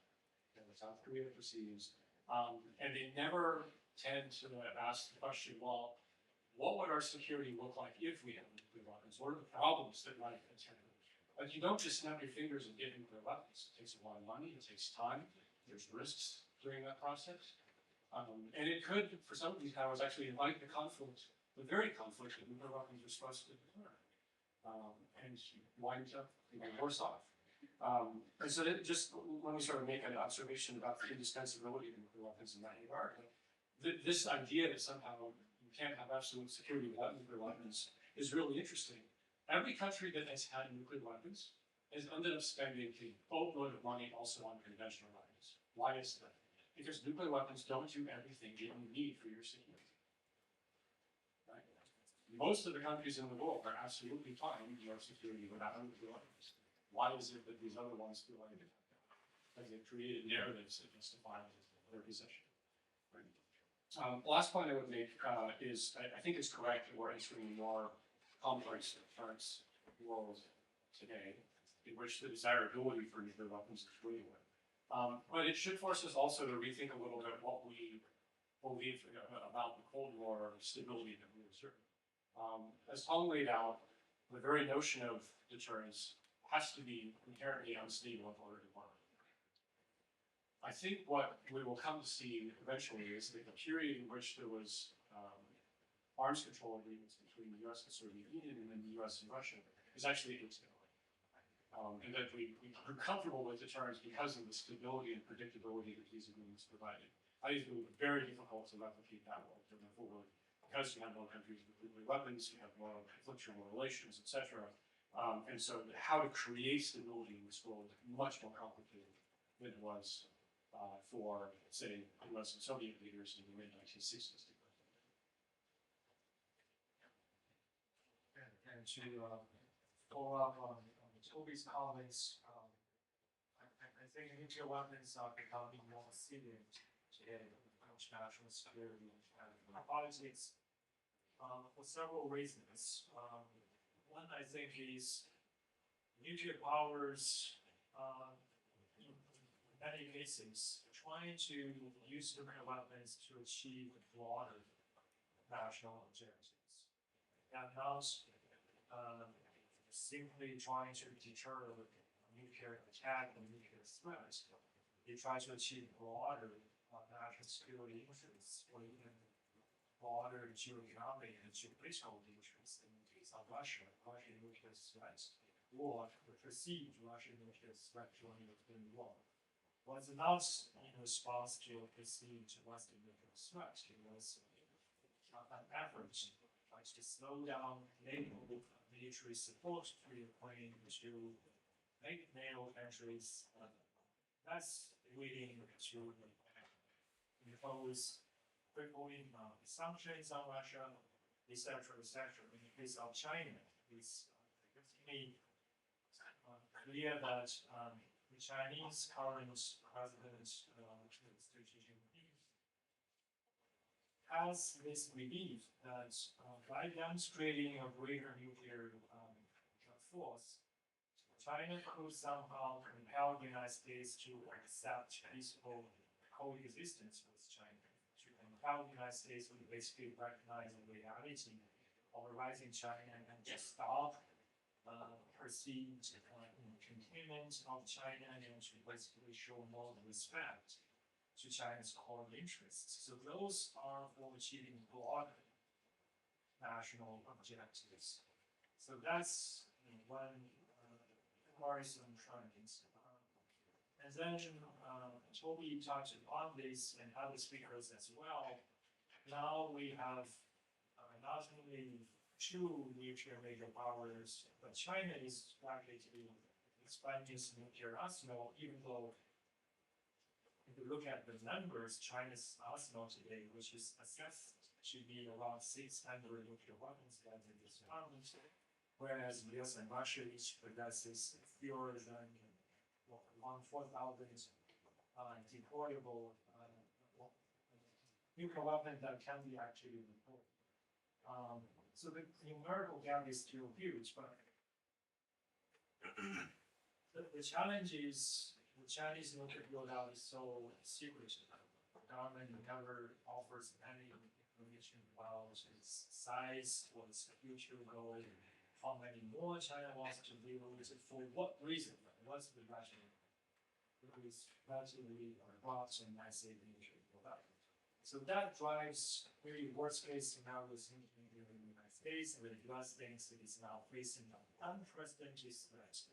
and South Korea perceives, and they never tend to ask the question, well, what would our security look like if we had nuclear weapons? What are the problems that might attend? Like, you don't just snap your fingers and get nuclear weapons. It takes a lot of money, it takes time, there's risks during that process. And it could, for some of these powers, actually invite the conflict, the very conflict that nuclear weapons are supposed to deter. And and wind up even worse off. And so just let me sort of make an observation about the indispensability of nuclear weapons in that regard. This idea that somehow you can't have absolute security without nuclear weapons is really interesting. Every country that has had nuclear weapons has ended up spending a boatload of money also on conventional weapons. Why is that? Because nuclear weapons don't do everything that you need for your security. Right? Most of the countries in the world are absolutely fine with your security without nuclear weapons. Why is it that these other ones feel like it? Because they've created narratives that justify their possession. Right? Last point I would make is I think it's correct that we're entering a more complex deterrence world today, in which the desirability for nuclear weapons is really low. But it should force us also to rethink a little bit what we believe about the Cold War stability that we observe. As Tom laid out, the very notion of deterrence has to be inherently unstable in order to work. I think what we will come to see eventually is that the period in which there was arms control agreements between the US and Soviet Union and then the US and Russia is actually atypical. And that we are comfortable with deterrence because of the stability and predictability that these agreements provided. I think it would be very difficult to replicate that world going forward because you have more countries with nuclear weapons, you have more conflictual relations, etc. And so how to create stability in this world is much more complicated than it was for, say, US and Soviet leaders in the mid-1960s. And to follow up on Toby's comments, I think nuclear weapons are becoming more salient in international security and politics for several reasons. One, I think, is nuclear powers, in many cases, trying to use nuclear weapons to achieve broader national objectives. And not simply trying to deter nuclear attack and nuclear threat. They try to achieve broader national security interests or even broader geoeconomic and geopolitical interests in the case of Russia, Russian nuclear threat, or the perceived Russian nuclear threat during the Cold War. Was not in response to a perceived Western nuclear threat. It was an effort to slow down NATO military support to Ukraine to make NATO countries less willing to impose crippling sanctions on Russia, etc., etc. In the case of China, it's clear that the Chinese current president, has this belief that by demonstrating a greater nuclear force, China could somehow compel the United States to accept peaceful coexistence with China, to compel the United States to basically recognize the reality of a rising China and to stop perceived containment of China and to basically show more respect to China's core interests. So those are for achieving broad national objectives. So that's one worrisome trend. And then Toby touched on this and other speakers as well. Now we have not only two nuclear major powers, but China is likely to expand its nuclear arsenal, even though if you look at the numbers, China's arsenal today, which is assessed to be around 600 nuclear weapons that in this department, whereas US and Russia each possesses fewer than 4,000 deployable nuclear weapons that can be actually deployed. So the numerical gap is still huge, but the challenge is the Chinese nuclear build-out is so secretive. The government never offers any information about its size, what its future goal, how many more China wants to build, for what reason, what's the rationale. It is relatively broad and massive nuclear build-out. So that drives really worst-case scenarios in the United States. States and the US thinks it is now facing an unprecedented threat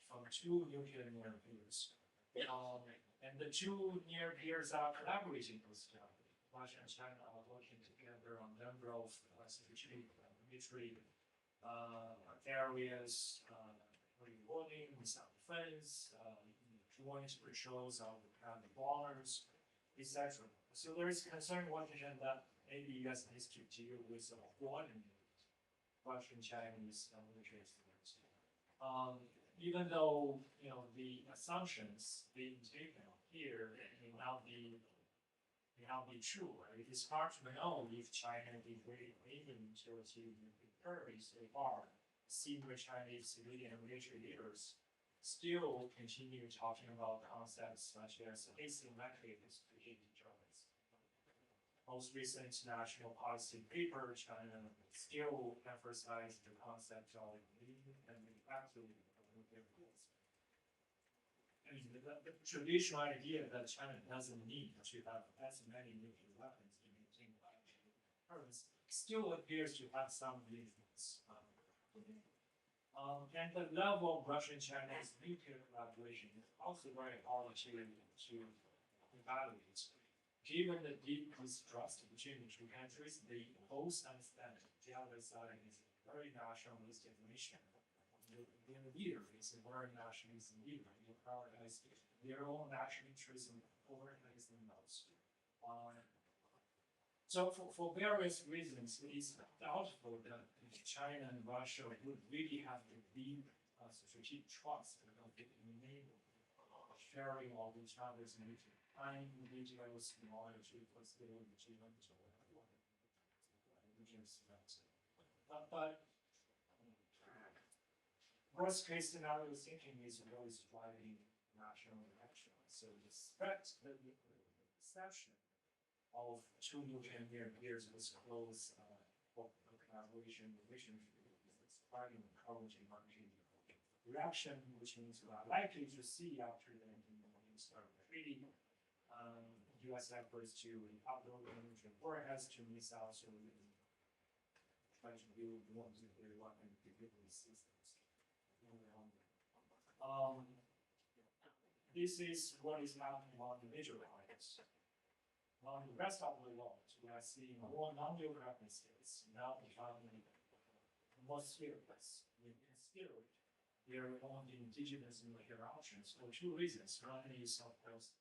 from two nuclear near peers. And the two near peers are collaborating with each other. Russia and China are working together on a number of strategic military areas, warning, missile defense, joint patrols of the borders, etc. So there is concern Washington that maybe US needs to deal with a coordinated Russian-Chinese military threats. Even though the assumptions being taken here may not be true. Right? It is hard to know if China is really aiming to achieve nuclear parity so far. Senior Chinese civilian and military leaders still continue talking about concepts such as asymmetric strategic deterrence. Most recent national policy paper, China still emphasized the concept of lean and manufacturing nuclear force. I mean, the traditional idea that China doesn't need to have as many nuclear weapons to maintain deterrence still appears to have some reasons. And the level of Russian-Chinese nuclear collaboration is also very hard to evaluate. Given the deep distrust between the two countries, they both understand the other side is a very nationalistic nation. The leader is a very nationalistic leader. They prioritize their own national interests and overseas themselves. So for various reasons, it is doubtful that China and Russia would really have the deep strategic trust about the enable sharing of each other's military time, details, knowledge, facility, achievements, or whatever. But worst case scenario thinking is always driving national action. So the threat, the perception of two nuclear peers with close collaboration relationship is quite encouraging reaction, which means we are likely to see after the treaty U.S. efforts to upload the nuclear warheads to missiles or try to build more nuclear weapon delivery systems. This is what is happening on the major markets. On the rest of the world, we are seeing more non-geographic states now becoming more serious in considering their own indigenous nuclear options for two reasons. One is, of course,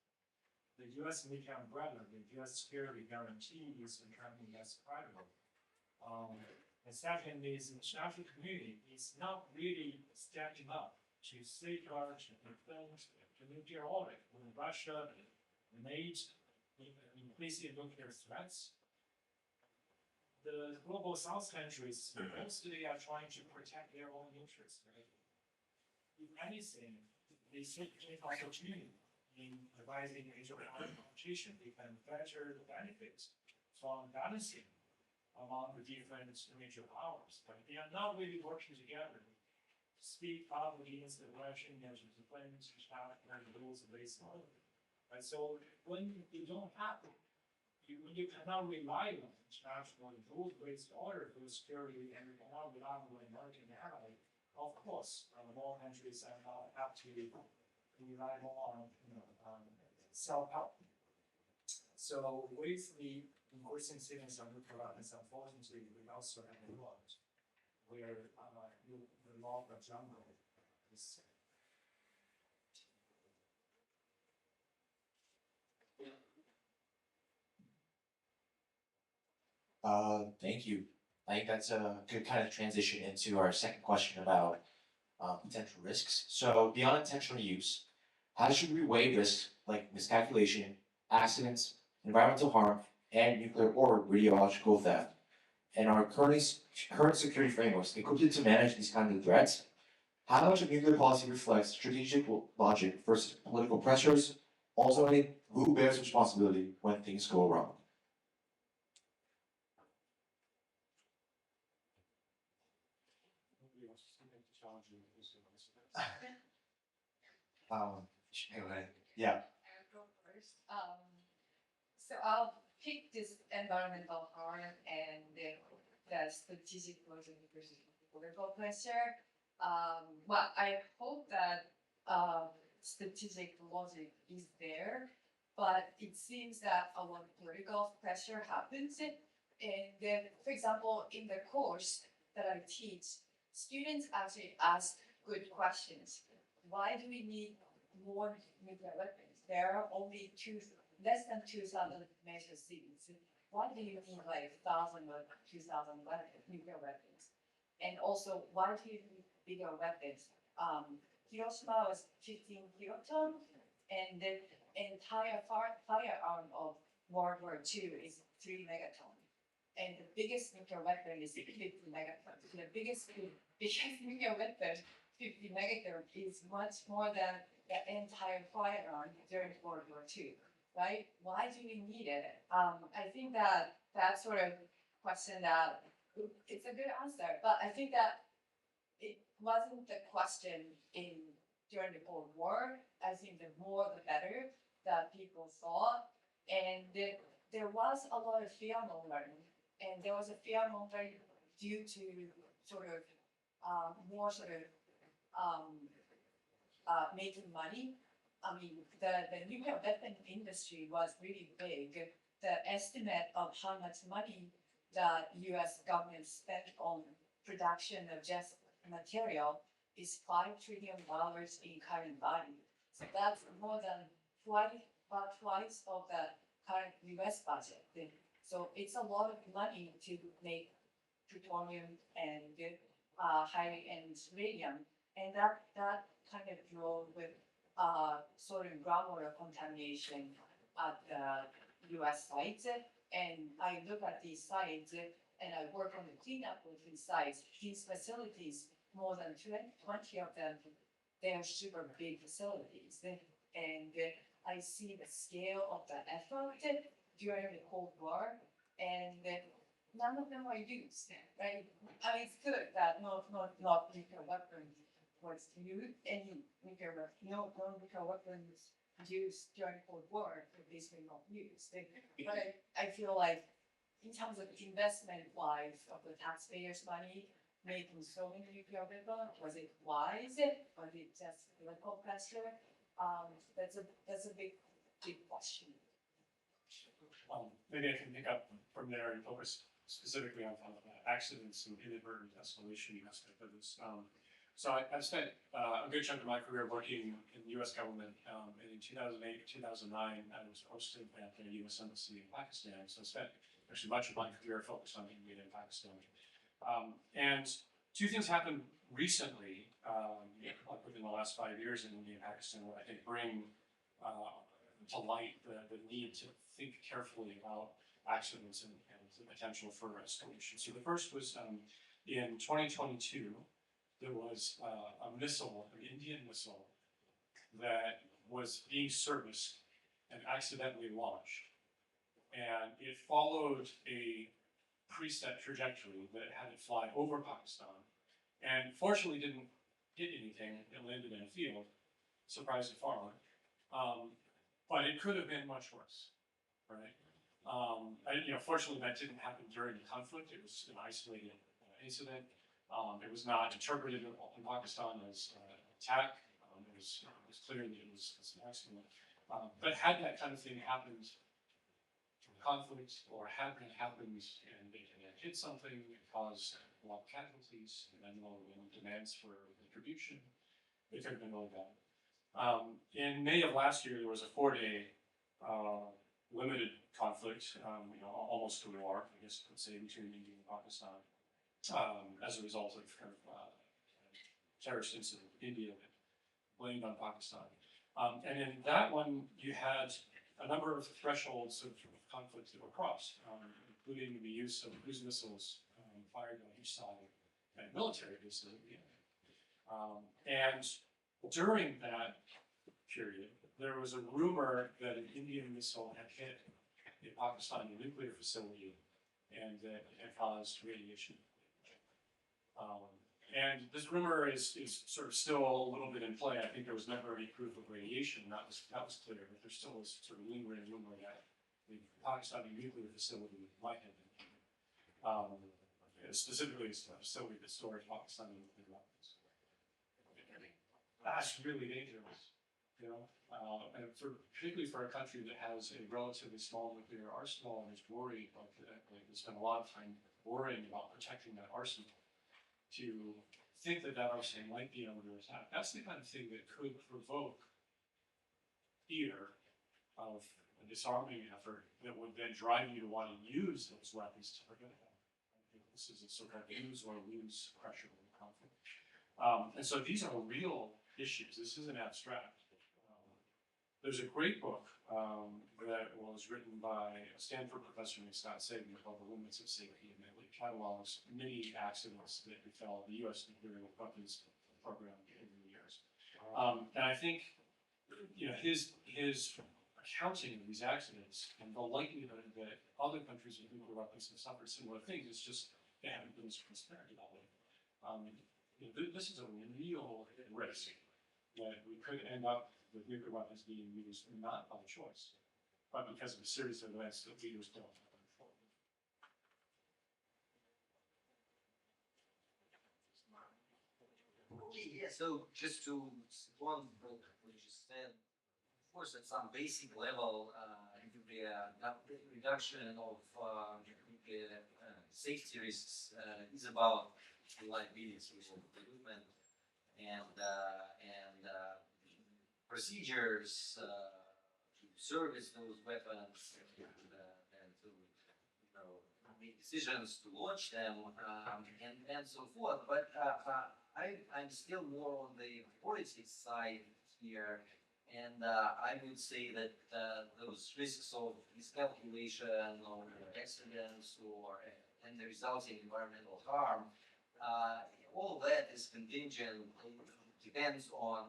the U.S. nuclear umbrella, the U.S. security guarantee is becoming less credible. And second is the international community is not really stepping up to safeguard and defend the nuclear order. When Russia made increasing nuclear threats, the global South countries mostly are trying to protect their own interests. Right? If anything, they take opportunity in advising international competition. They can better benefit from balancing among the different major powers. But they are not really working together to speak up against the Russian and defend the rules-based order. Right? So when you don't have when you cannot rely on international rules-based order for security and you cannot rely on the American ally, of course, more countries are not apt to rely more on self-help. So with the increasing savings on nuclear weapons, unfortunately, we also have a world where the law of jungle is. Thank you. I think that's a good kind of transition into our second question about potential risks. So beyond intentional use, how should we weigh risks like miscalculation, accidents, environmental harm, and nuclear or radiological theft? And our current security frameworks equipped to manage these kinds of threats? How much of nuclear policy reflects strategic logic versus political pressures? Ultimately, who bears responsibility when things go wrong? Yeah. I'll go first. So I'll pick this environmental harm and the the strategic logic versus political pressure. Well, I hope that strategic logic is there, but it seems that a lot of political pressure happens. And then, for example, in the course that I teach, students actually ask good questions. Why do we need more nuclear weapons? There are only less than 2,000 major cities. Why do you need like 1,000 or 2,000 nuclear weapons? And also, why do you need bigger weapons? Hiroshima was 15 kiloton, and the entire firearm of World War II is 3 megaton. And the biggest nuclear weapon is 50 megaton. The biggest nuclear weapon, 50 megaton, is much more than the entire firearm during World War II, right? Why do we need it? I think that sort of question that it's a good answer, but I think that it wasn't the question during the Cold War. I think the more the better that people thought, and there was a lot of fear mongering, and there was a fear mongering due to sort of more sort of making money. I mean, the nuclear weapon industry was really big. The estimate of how much money the U.S. government spent on production of just material is $5 trillion in current value. So that's more than about twice of the current U.S. budget. So it's a lot of money to make plutonium and high-end uranium, and that kind of drove with sort of groundwater contamination at the U.S. sites. And I look at these sites and I work on the cleanup of these sites. These facilities, more than 20 of them, they are super big facilities. And I see the scale of the effort during the Cold War, and none of them are used, right? I mean, it's good that not nuclear weapons was used, no nuclear weapons used during Cold War, at least were not used. But I feel like in terms of investment-wise of the taxpayers' money, making so many nuclear weapons, was it wise? Was it just political pressure? That's a big question. Maybe I can pick up from there and focus specifically on accidents and inadvertent escalation aspect of this. So I've spent a good chunk of my career working in the U.S. government, and in 2008, 2009, I was posted at the U.S. Embassy in Pakistan. So I spent actually much of my career focused on India and Pakistan. And two things happened recently, like within the last 5 years in India and Pakistan, what I think bring to light the need to think carefully about accidents and the potential for escalation. So the first was in 2022, there was a missile, an Indian missile, that was being serviced and accidentally launched. And it followed a preset trajectory that had it fly over Pakistan, and fortunately didn't hit anything. It landed in a field, surprised the farmer. But it could have been much worse, right? Fortunately, that didn't happen during the conflict. It was an isolated incident. It was not interpreted in Pakistan as an attack. It was clear that it was an accident. But had that kind of thing happened from conflict, or had it happened and it had hit something and caused a lot of casualties and then demands for retribution, it could have been really bad. In May of last year, there was a 4-day limited conflict, almost a war, I guess you could say, between India and Pakistan, as a result of kind of terrorist incident in India that blamed on Pakistan. And in that one, you had a number of thresholds of conflicts that were crossed, including the use of cruise missiles fired on each side and military bases at the end. And during that period, there was a rumor that an Indian missile had hit a Pakistani nuclear facility and that it had caused radiation. And this rumor is sort of still a little bit in play. I think there was never any proof of radiation. That was clear, but there still is sort of lingering rumor that the Pakistani nuclear facility might have been. specifically Soviet storage Pakistan nuclear weapons. That's really dangerous, you know, and particularly for a country that has a relatively small nuclear arsenal and is worried, like they spend a lot of time worrying about protecting that arsenal. To think that that arsenal might be under attack, that's the kind of thing that could provoke fear of a disarming effort that would then drive you to want to use those weapons to prevent that. I think this is a sort of use or lose pressure in the conflict. And so these are real issues. This isn't abstract. There's a great book that was written by a Stanford professor named Scott Sagan called The Limits of Safety, and it catalogs many accidents that befell the U.S. nuclear weapons program over the years. And I think, you know, his accounting of these accidents and the likelihood that other countries with nuclear weapons have suffered similar things is just, they haven't been as transparent about it. You know, this is a real risk that we could end up with nuclear weapons being used not by choice, but because of a series of events that leaders don't have control. Yeah, so just to one what you just said, of course, at some basic level, nuclear reduction of nuclear safety risks is about reliability of equipment and procedures to service those weapons and to make decisions to launch them and so forth. But I'm still more on the politics side here, and I would say that those risks of miscalculation or accidents and the resulting environmental harm, all of that is contingent. Depends on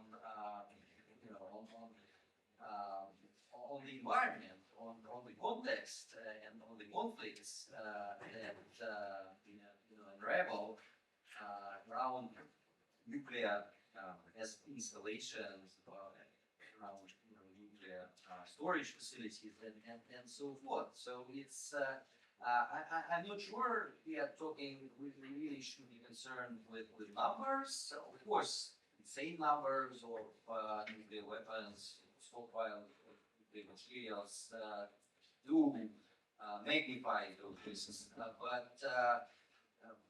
on the environment, on the context, and on the conflicts that unravel around nuclear as installations, around nuclear storage facilities, and so forth. So it's I'm not sure we really should be concerned with numbers. So of course, insane numbers of nuclear weapons, stockpile of nuclear materials do magnify those risks.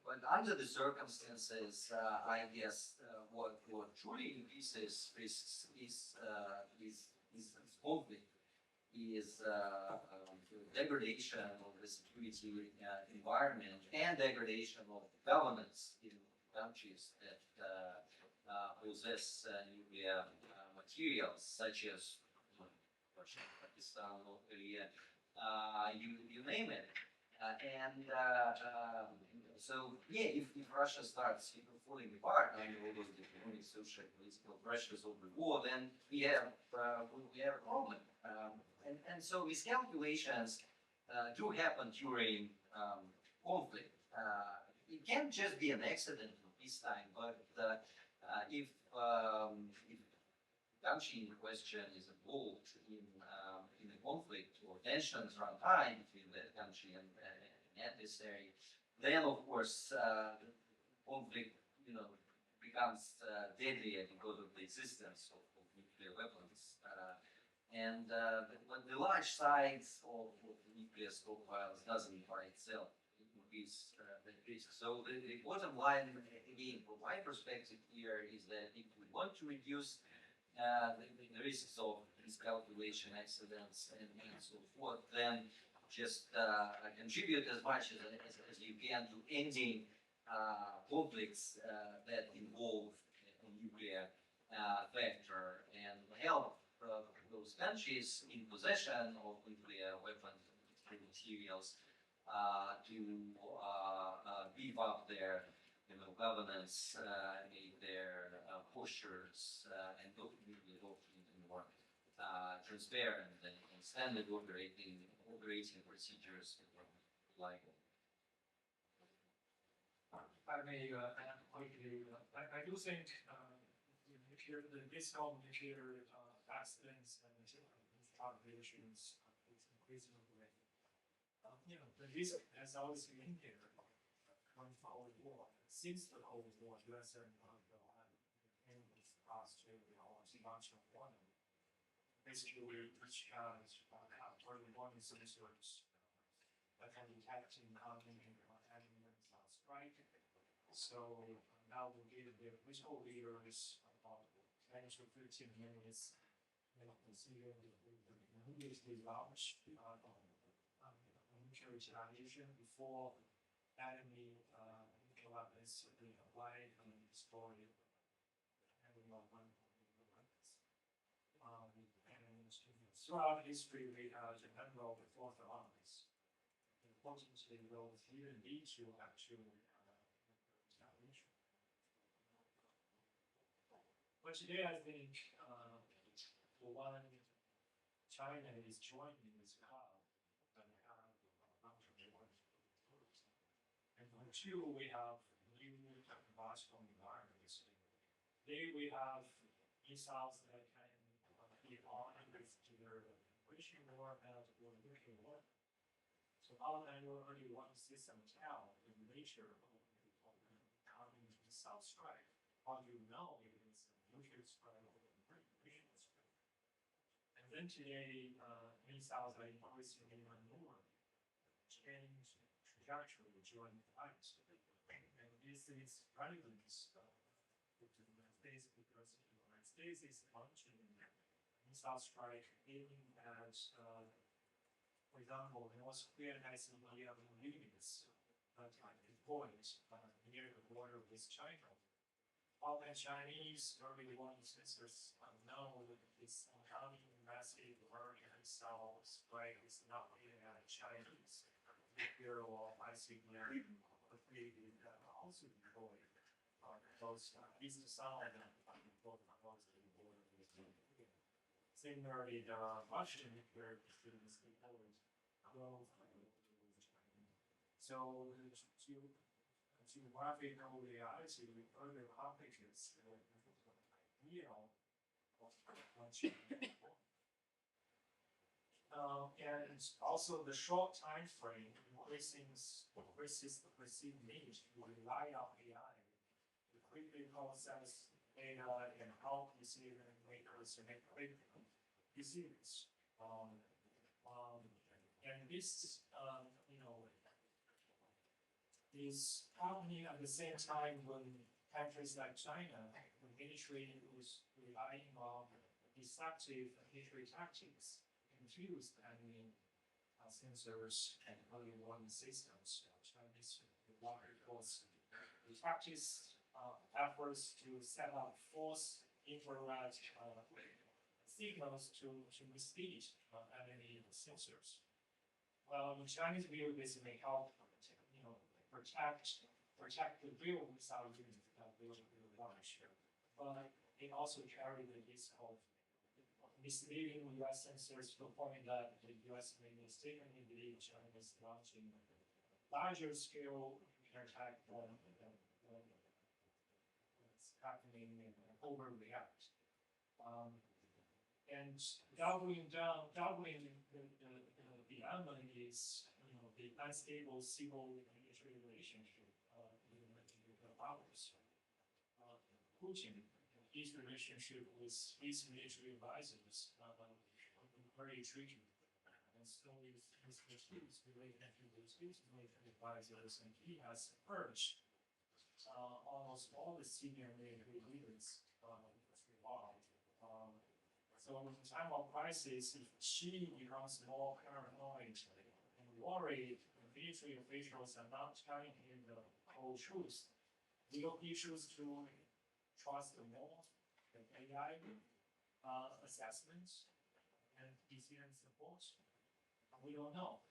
But under the circumstances, I guess what truly increases risks is conflict, is degradation of the security environment and degradation of governance in countries that possess nuclear materials, such as Russia, Pakistan, North Korea, you name it. So yeah, if Russia starts falling apart under all those economic, social, political pressures of the war, then we have a problem. And so these calculations do happen during conflict. It can't just be an accident in peacetime, but if the country in question is involved in a conflict or tensions run high between that country and an adversary, then of course conflict becomes deadlier because of the existence of nuclear weapons. But the large size of nuclear stockpiles doesn't by itself increase the risk. So the bottom line, again, from my perspective here, is that if we want to reduce the risks of miscalculation, accidents, and so forth, then just contribute as much as you can to ending conflicts that involve a nuclear factor, and help those countries in possession of nuclear weapons and materials to beef up their governance, make their postures, and nuclear doctrine more transparent and standard operating procedures like. I may add quickly. I do think the risk of nuclear accidents and starvations is increasing rate. The risk has always been there. during the Cold War. Since the Cold War, U.S. and Australia or much of one. Basically, we each have early warning sensors that can detect incoming enemy strike. So now we give the visual leaders about 10 to 15 minutes. They immediately launch nuclear retaliation before enemy nuclear weapons being applied and destroyed. And throughout history, we have the number of the fourth armies. Unfortunately, those didn't lead to actual retaliation. But today, I think the one China is joining this club, and for two, we have new technological environments. Today, we have missiles that can be armed with either wishing war and or nuclear war. So our annual early warning system tell the nature of coming missile strike. How do you know if it's a nuclear strike or a nuclear strike? And then today, missiles are increasing even more, change trajectory during the fight. And this is relevant to the United States because the United States is launching missile strike aiming at, for example, North Korea has some units that are deployed near the border with China. All the Chinese early warning sensors know that this incoming massive American missile strike is not aimed at Chinese nuclear or ICBM, but they also deployed those east south and both across the border with Korea. Similarly, the Russian nuclear is deployed close with China. So geographical reality with other complications, and also the short time frame increases the perceived need to rely on AI to quickly process data and help decision makers to make quick decisions. And this, is happening at the same time when countries like China, the military is relying on deceptive military tactics, confused enemy sensors and early warning systems. Chinese water force practice efforts to set up false infrared signals to mislead enemy sensors. Well, in Chinese view, this may help, protect the real missile unit that will launch. But it also carry the risk of misleading U.S. sensors to the point that the U.S. may mistakenly believe China is launching larger scale attack than what's happening and overreact. And doubling the element is, the unstable civil military relationship in the powers. Putin, his relationship with his military advisors very tricky. And so his relationship with his military advisors, and he has purged almost all the senior military leaders involved. So in time of crisis, if Xi becomes more paranoid and worried, the military officials are not telling him the whole truth, will he choose to trust more the AI assessments and decision support? We don't know.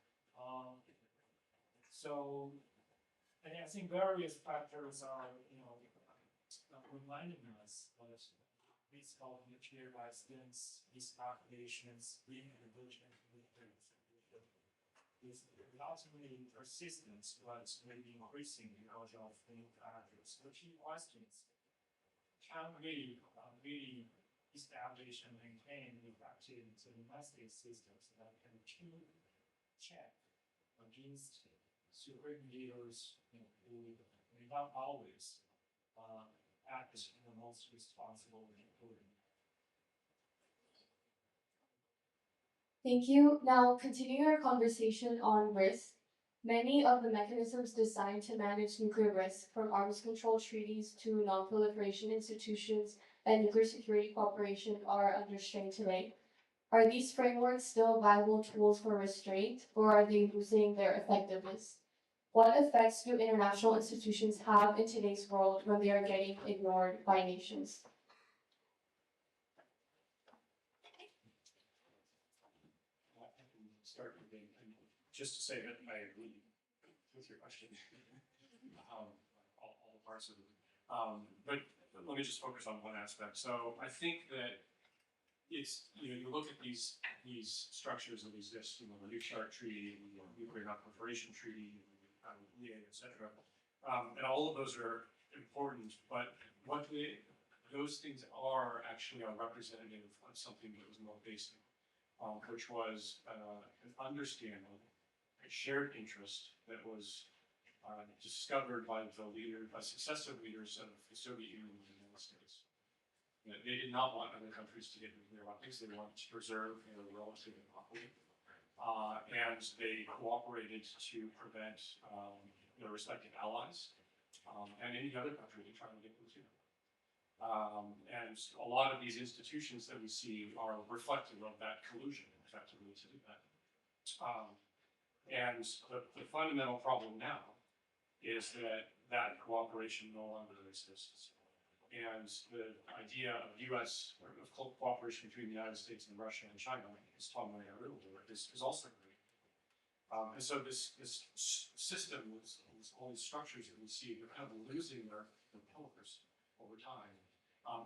So, and I think various factors are, reminding us that this of nuclear accidents, miscalculations, reconversion is ultimately persistent, but maybe increasing because of new factors. The key questions can really establish and maintain effective domestic systems that can check against supreme leaders, who may not always act in the most responsible and prudent. Thank you. Now, continuing our conversation on risk, many of the mechanisms designed to manage nuclear risk, from arms control treaties to nonproliferation institutions and nuclear security cooperation, are under strain today. Are these frameworks still viable tools for restraint, or are they losing their effectiveness? What effects do international institutions have in today's world when they are getting ignored by nations? I can start with just to say that I agree with your question. All parts of it. But let me just focus on one aspect. So I think that it's, you look at these structures that exist, the New START Treaty, the Nuclear Non-Proliferation Treaty, etc. And all of those are important, but what those things are actually are representative of something that was more basic, which was an understanding, a shared interest that was discovered by successive leaders of the Soviet Union and the United States. They did not want other countries to get nuclear weapons. They wanted to preserve their relative monopoly. And they cooperated to prevent their respective allies and any other country to try to get them to them. And a lot of these institutions that we see are reflective of that collusion, effectively, to do that. And the fundamental problem now is that that cooperation no longer exists. And the idea of U.S. or of cooperation between the United States and Russia and China, as Tom laid out earlier, is also great. And so this system, all these structures that we see, they're kind of losing their pillars over time.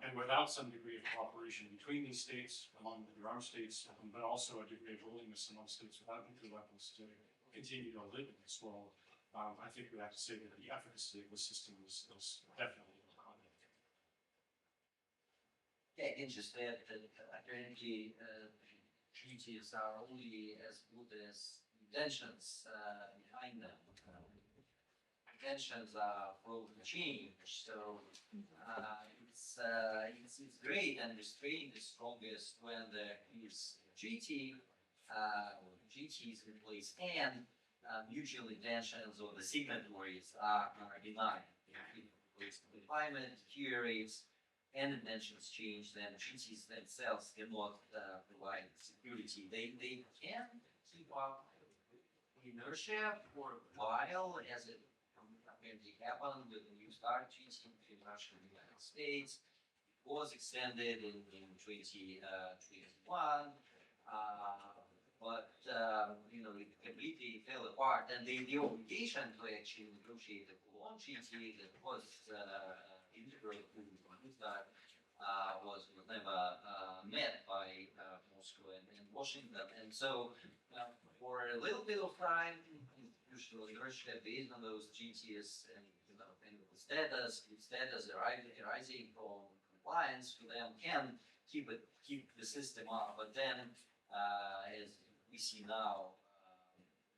And without some degree of cooperation between these states, among the armed states, but also a degree of willingness among states without nuclear weapons to continue to live in this world, I think we have to say that the efficacy of the system is definitely. Yeah, I can just add that apparently treaties are only as good as intentions behind them. Intentions are probably change, so it's great, and restraint is strongest when there is treaty, treaties in place, and mutual intentions of the signatories are denied. If climate deteriorates and intentions change, then treaties themselves cannot provide security. They can keep up inertia for a while, as it apparently happened with the New START Treaty between Russia and the United States. It was extended in 2021, but it completely fell apart. And the obligation to actually negotiate a prolonged treaty that was integral to that was never met by Moscow and Washington. And so for a little bit of time, institutional inertia based on those treaties and the status arising from compliance for them can keep the system up. But then, as we see now,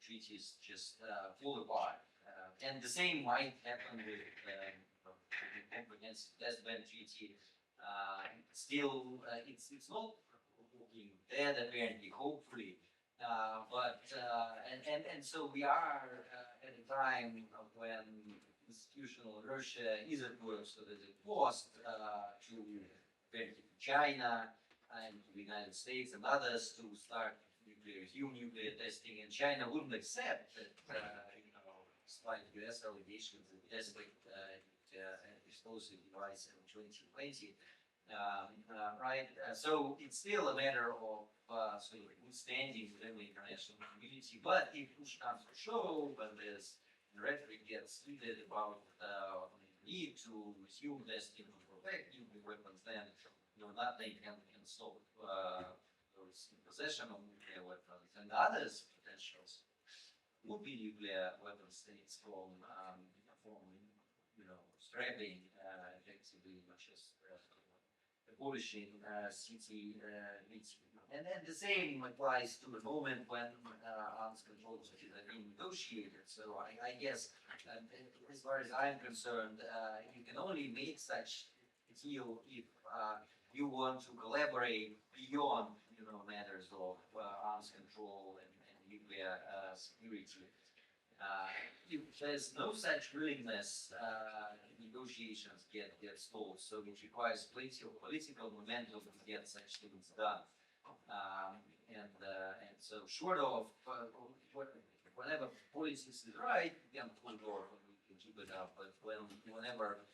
treaties just fall apart. And the same might happen with the Comprehensive Test Ban Treaty. Still, it's not looking dead, apparently, hopefully. And so we are at a time when institutional inertia is at work, so that it was to China and the United States and others to start resume nuclear testing, and China wouldn't accept that, despite US allegations that tested explosive device in 2020. Right? So it's still a matter of sort of good standing within the international community. But if push comes to shove, when there's rhetoric gets heated about the need to resume testing to protect nuclear weapons, then nothing can stop those in possession of nuclear weapons and others potentials would be nuclear weapon states from strapping effectively, much as polishing city needs. And then the same applies to the moment when arms control is being negotiated. So I guess, as far as I'm concerned, you can only make such deal if you want to collaborate beyond, matters of arms control and nuclear security. If there's no such willingness, negotiations get stalled. So it requires plenty of political momentum to get such things done. And so short of whenever politics is right, we can pull it off and we can keep it up. But whenever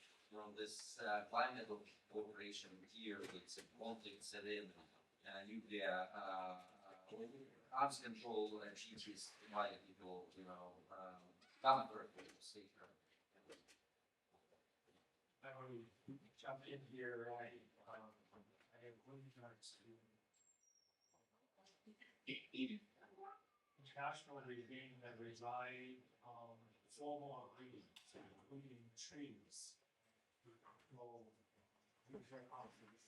this climate of cooperation here with conflicts set in, nuclear arms control treaties might people, counter safer. I will jump in here. I really like to international regime that rely on formal agreements, including treaties, nuclear conflicts,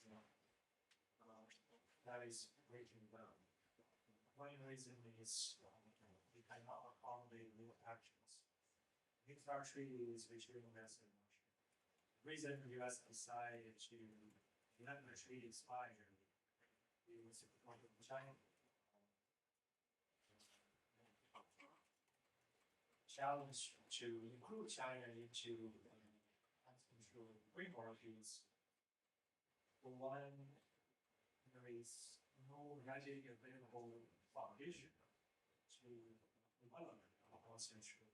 that is breaking down. One reason is we cannot accommodate new actions. Nuclear treaty is between US and Russia. The reason the US decided to let the treaty expire is because of China. Challenge to include China into arms control framework is, for one, there is no readily available foundation to develop a consensual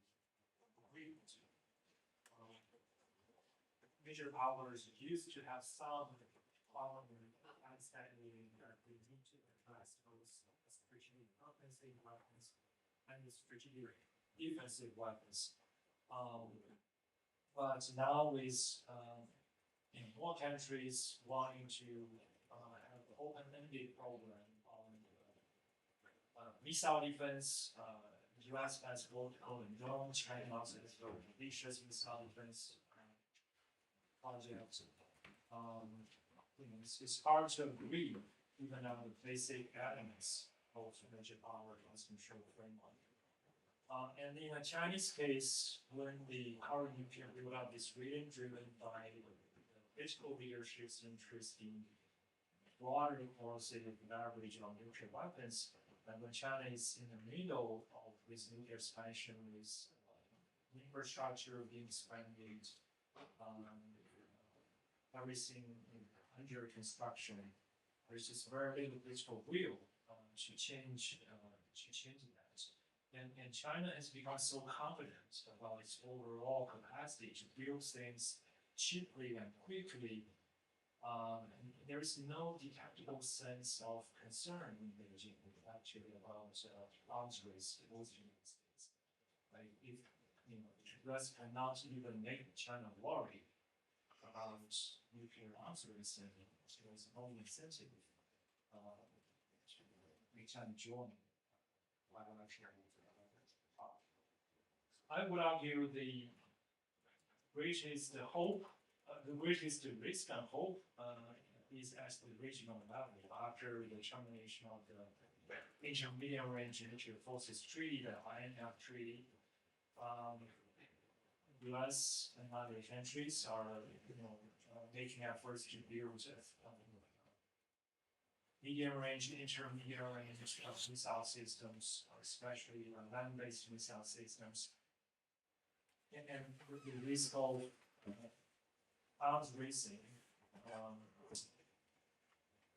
agreement. Major powers used to have some common understanding that they need to address those strategic offensive weapons and the strategic defensive weapons. But now with more countries wanting to have an open-ended program on missile defense, the US has both Golden Dome, China also has ambitious missile defense projects. It's hard to agree even on the basic elements of major power control framework. And in a Chinese case, when the current nuclear buildup is really driven by the political leadership's interest in broader policy leverage on nuclear weapons, and when China is in the middle of this nuclear expansion with infrastructure being expanded, everything under construction, there's just very little political will to change that. And China has become so confident about its overall capacity to build things cheaply and quickly. There is no detectable sense of concern in Beijing actually about arms race in both United States. Like if the US cannot even make China worry about nuclear arms race, and there is no incentive to make China join bilateral. I would argue the greatest hope, the greatest risk and hope is at the regional level after the termination of the Intermediate Range Nuclear Forces Treaty, the INF Treaty. US and other countries are, making efforts to build medium-range, intermediate-range missile systems, especially land-based missile systems. And the risk of arms racing,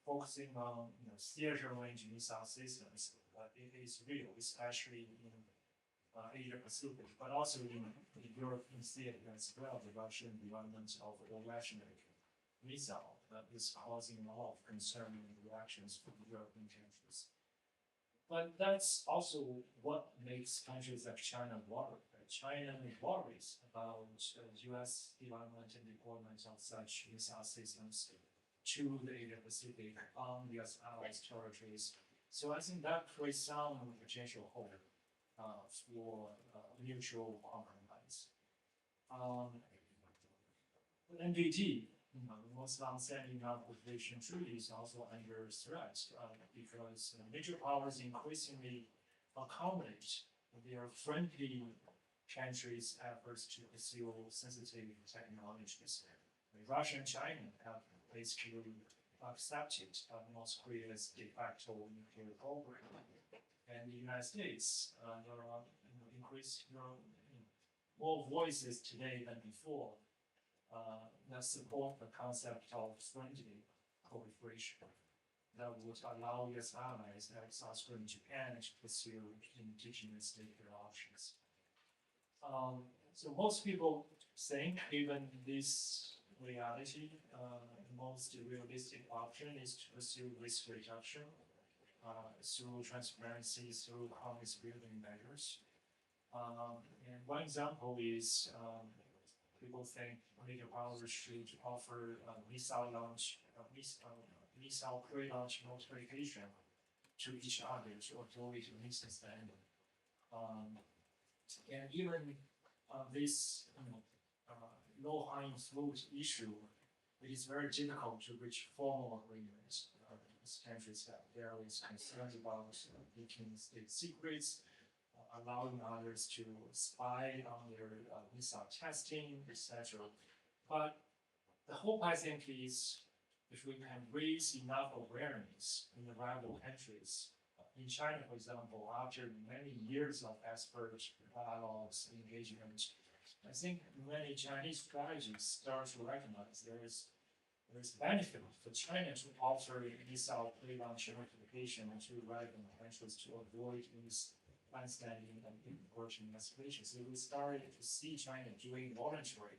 focusing on theater-range missile systems, it is real, especially in Asia Pacific, but also in European theater as well. The Russian development of the Eurasian missile is causing a lot of concern and reactions from European countries. But that's also what makes countries like China worry. China worries about US development and deployment of such missile systems to the Asia Pacific on US allies' territories. So I think that creates some potential hope for mutual compromise. NPT, the most long-standing non-proliferation treaty is also under threat because major powers increasingly accommodate their friendly countries' efforts to pursue sensitive technologies. Russia and China have basically accepted North Korea's de facto nuclear program, and the United States there are more voices today than before that support the concept of friendly proliferation that would allow US allies like South Korea and Japan to pursue indigenous nuclear options. So most people think, given this reality, the most realistic option is to pursue risk reduction through transparency, through promise building measures. And one example is people think major powers should offer missile pre-launch notification to each other to avoid misunderstanding. And even this low-hanging fruit issue, it is very difficult to reach formal agreements. These countries have various concerns about leaking state secrets, allowing others to spy on their missile testing, etc. But the hope, I think, is if we can raise enough awareness in the rival countries. In China, for example, after many years of expert dialogues, engagement, I think many Chinese strategies start to recognize there is benefit for China to offer missile pre-launch notification to rival countries to avoid these understanding and emerging escalations. So we started to see China doing voluntary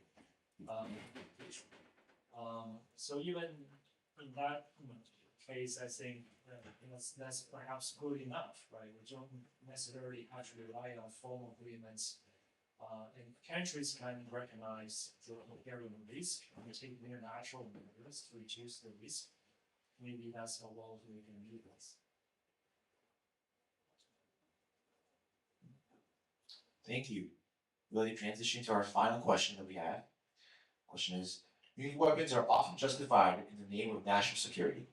so even in that case, I think that's perhaps good enough, right? We don't necessarily have to rely on formal agreements. And countries can recognize the inherent risk and take international measures to reduce the risk. Maybe that's a world we can do this. Thank you. Really transitioning to our final question that we have. Question is, nuclear weapons are often justified in the name of national security.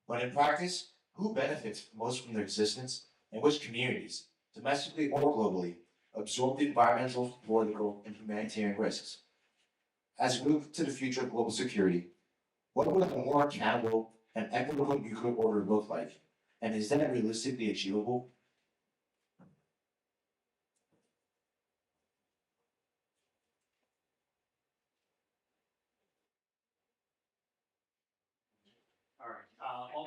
But in practice, who benefits most from their existence and which communities, domestically or globally, absorb the environmental, political, and humanitarian risks? As we look to the future of global security, what would a more accountable and equitable nuclear order look like? And is that realistically achievable? All right,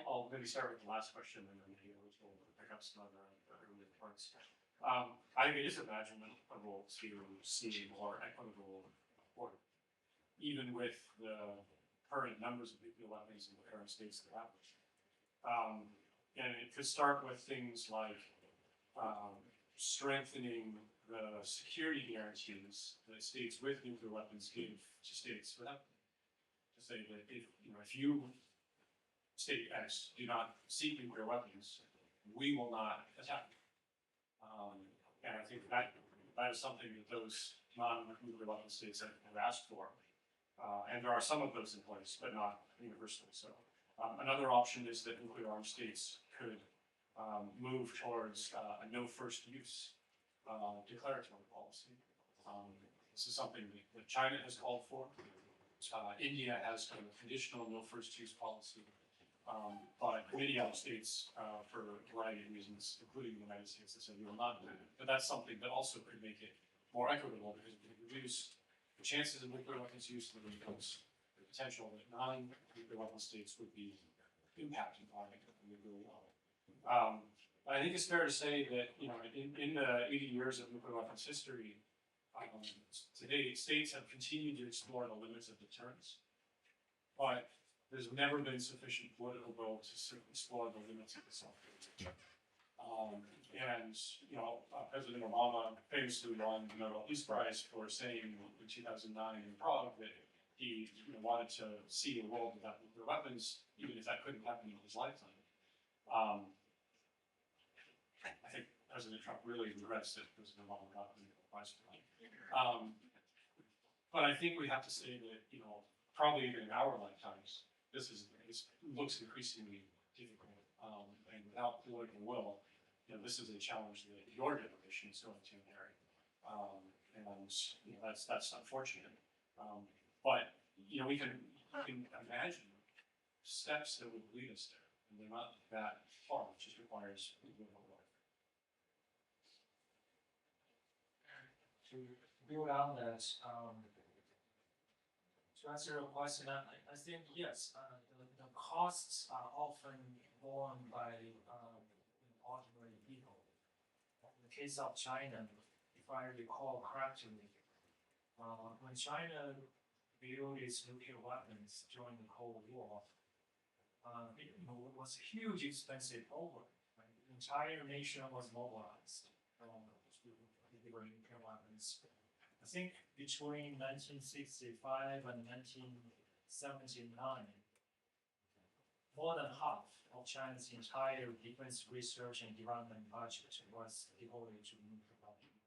I'll maybe start with the last question and then maybe we'll pick up some other earlier parts. I think it is imaginable to see a more equitable order, even with the current numbers of nuclear weapons in the current states that have them. And it could start with things like strengthening the security guarantees that states with nuclear weapons give to states without them. To say that if you state X do not seek nuclear weapons, we will not attack. And I think that is something that those non-nuclear weapon states have asked for. And there are some of those in place, but not universally so. Another option is that nuclear armed states could move towards a no first use declaratory policy. This is something that China has called for. India has kind of a conditional no first use policy. But many other states, for a variety of reasons, including the United States, have said we will not do it. But that's something that also could make it more equitable because it would reduce the chances of nuclear weapons use and reduce the potential that non-nuclear weapon states would be impacted by nuclear war. I think it's fair to say that in the 80 years of nuclear weapons history, today states have continued to explore the limits of deterrence, but there's never been sufficient political will to explore the limits of the self-defense. President Obama famously won the Nobel Peace Prize for saying in 2009 in Prague that he wanted to see a world without nuclear weapons, even if that couldn't happen in his lifetime. I think President Trump really regrets that President Obama got the Nobel Prize for that. But I think we have to say that probably even in our lifetimes, this looks increasingly difficult. And without political will, this is a challenge that your generation is going to inherit. And that's unfortunate. But we can imagine steps that would lead us there, and they're not that far. It just requires political will. To build on that, to answer your question, I think yes, the costs are often borne by ordinary people. In the case of China, if I recall correctly, when China built its nuclear weapons during the Cold War, it was a huge expensive program. Right? The entire nation was mobilized to deliver nuclear weapons. I think between 1965 and 1979, more than half of China's entire defense research and development budget was devoted to nuclear weapons.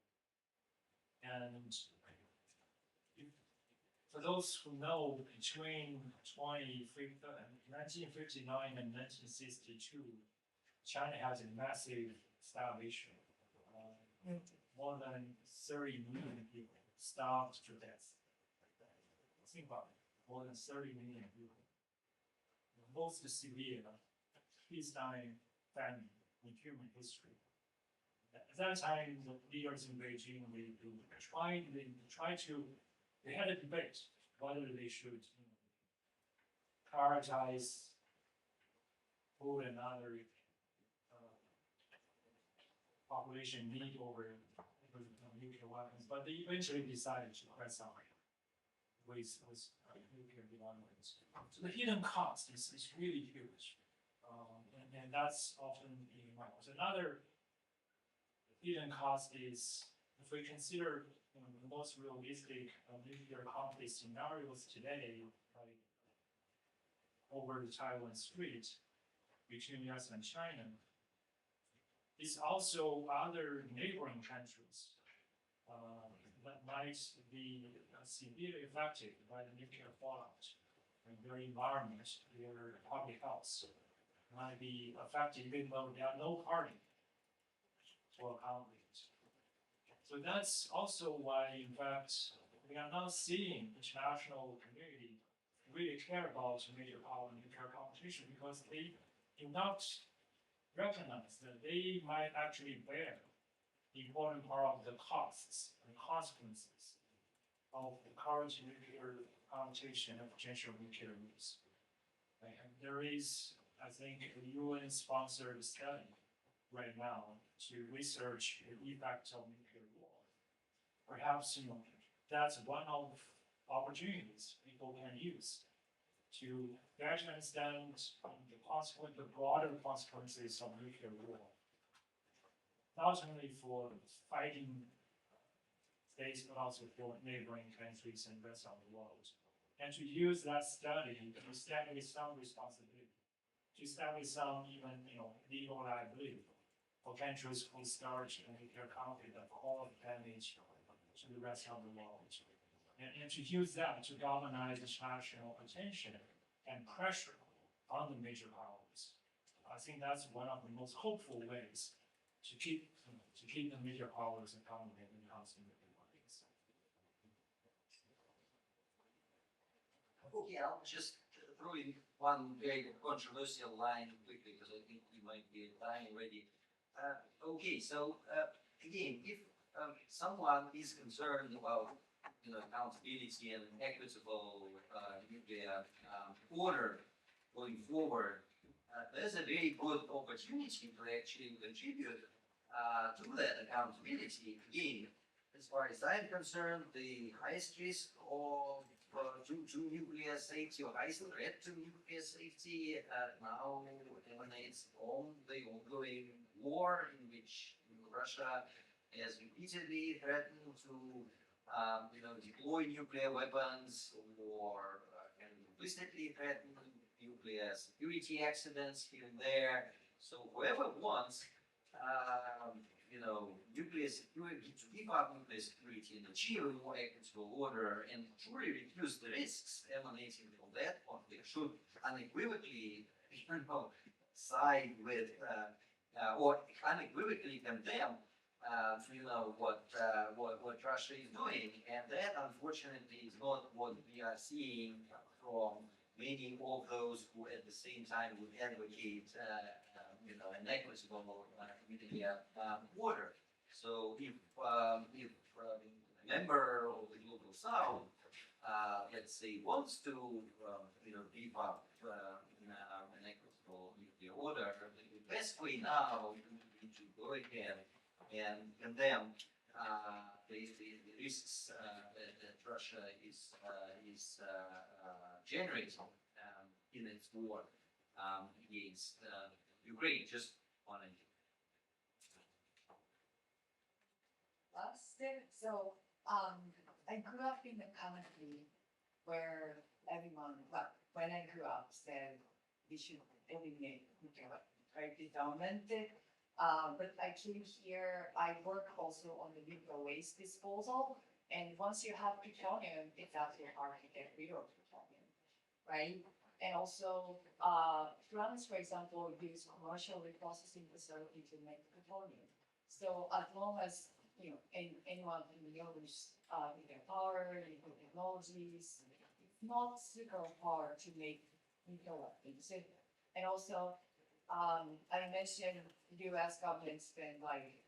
And for those who know, between 1959 and 1962, China has a massive starvation. More than 30 million people starved to death. Think about it, more than 30 million people. The most severe peacetime famine in human history. At that time, the leaders in Beijing, they had a debate whether they should prioritize food and other population need over nuclear weapons, but they eventually decided to press on with nuclear development. So the hidden cost is really huge, and that's often ignored. Another hidden cost is if we consider the most realistic nuclear conflict scenarios today, like over the Taiwan Strait between US and China, is also other neighboring countries that might be severely affected by the nuclear fallout, and their environment, their public health might be affected even though they are no party to a conflict. So that's also why, in fact, we are now seeing the international community really care about major power nuclear competition because they do not recognize that they might actually bear the important part of the costs and consequences of the current nuclear competition and potential nuclear use. And there is, I think, a UN-sponsored study right now to research the effect of nuclear war. Perhaps that's one of opportunities people can use to better understand the broader consequences of nuclear war. Not only for fighting states, but also for neighboring countries and the rest of the world. And to use that study to establish some responsibility, to establish some even legal liability for countries who start a nuclear conflict that cause damage to the rest of the world. And to use that to galvanize international attention and pressure on the major powers. I think that's one of the most hopeful ways to keep the major powers accountable in constant warnings. Okay, I'll just throw in one very controversial line quickly because I think we might be dying already. Again, if someone is concerned about accountability and equitable nuclear order going forward, there's a very good opportunity to actually contribute to that accountability. Again, as far as I'm concerned, the highest risk of to nuclear safety or highest threat to nuclear safety now emanates from the ongoing war in which Russia has repeatedly threatened to deploy nuclear weapons or can implicitly threaten nuclear security accidents here and there. So whoever wants nuclear security, to give up nuclear security and achieve a more equitable order and truly reduce the risks emanating from that conflict should unequivocally, side with or unequivocally condemn what Russia is doing, and that unfortunately is not what we are seeing from many of those who at the same time would advocate an equitable nuclear order. So if a member of the global south, let's say, wants to beef up an equitable nuclear order, the best way now would be to go ahead and condemn the risks that Russia is generating in its war against Ukraine. Just one idea. So I grew up in a country where everyone, well, when I grew up, said we should eliminate nuclear weapons, right? Endowment. But I came here, I work also on the nuclear waste disposal. And once you have plutonium, it's actually hard to get rid of plutonium, right? And also, France, for example, use commercial reprocessing facility to make plutonium. So as long as anyone who knows nuclear power, nuclear technologies, it's not super hard to make nuclear weapons. And also, I mentioned the U.S. government spend like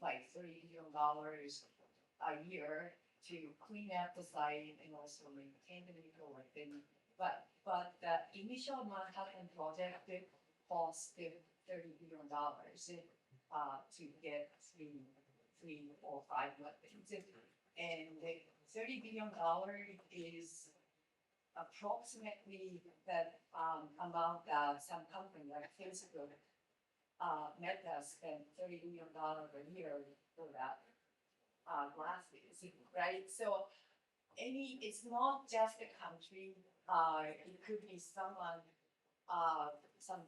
$30 billion a year to clean up the site and also maintain the nuclear weapon. But the initial Manhattan project cost $30 billion to get three or five weapons. And the $30 billion is approximately that amount that some company like Facebook, Meta spent $30 million a year for that glasses, right? So it's not just a country. It could be someone, some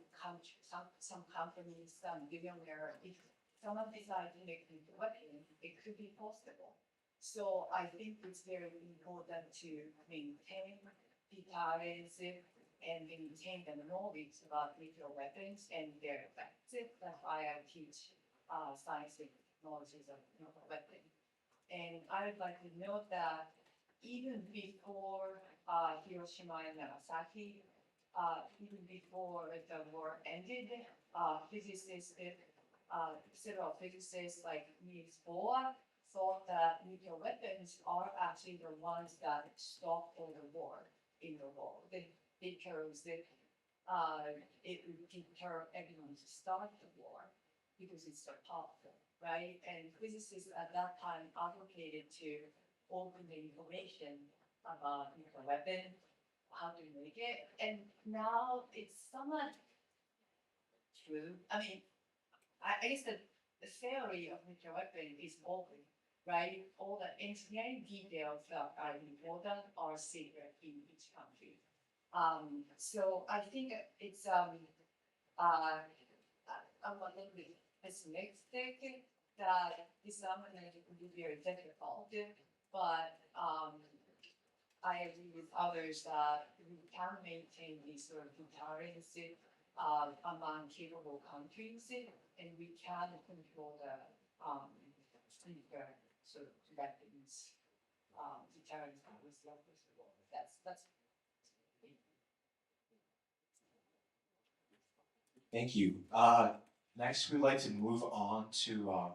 companies, some billionaire. If someone decides to make a weapon, it could be possible. So I think it's very important to maintain deterrence and maintain the knowledge about nuclear weapons and their effects. That's why I teach science and technologies of nuclear weapons. And I would like to note that even before Hiroshima and Nagasaki, even before the war ended, physicists, several physicists like Niels Bohr thought that nuclear weapons are actually the ones that stop all the war in the world, because it would deter everyone to start the war because it's so powerful, right? And physicists at that time advocated to open the information about nuclear weapon, how to make it, and now it's somewhat true. I mean, I guess the theory of nuclear weapon is open, right? All the engineering details that are important are secret in each country. So I think it's I'm a little bit pessimistic that disarmament will be very difficult, but I agree with others that we can maintain this sort of deterrence among capable countries, and we can control the nuclear sort of weapons deterrence with levels. That's. Thank you. Next, we'd like to move on to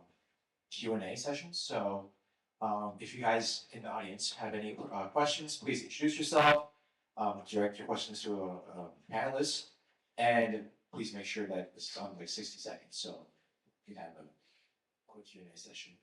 Q&A session. So if you guys in the audience have any questions, please introduce yourself, direct your questions to a panelist, and please make sure that this is on like 60 seconds. So you can have a quick Q&A session.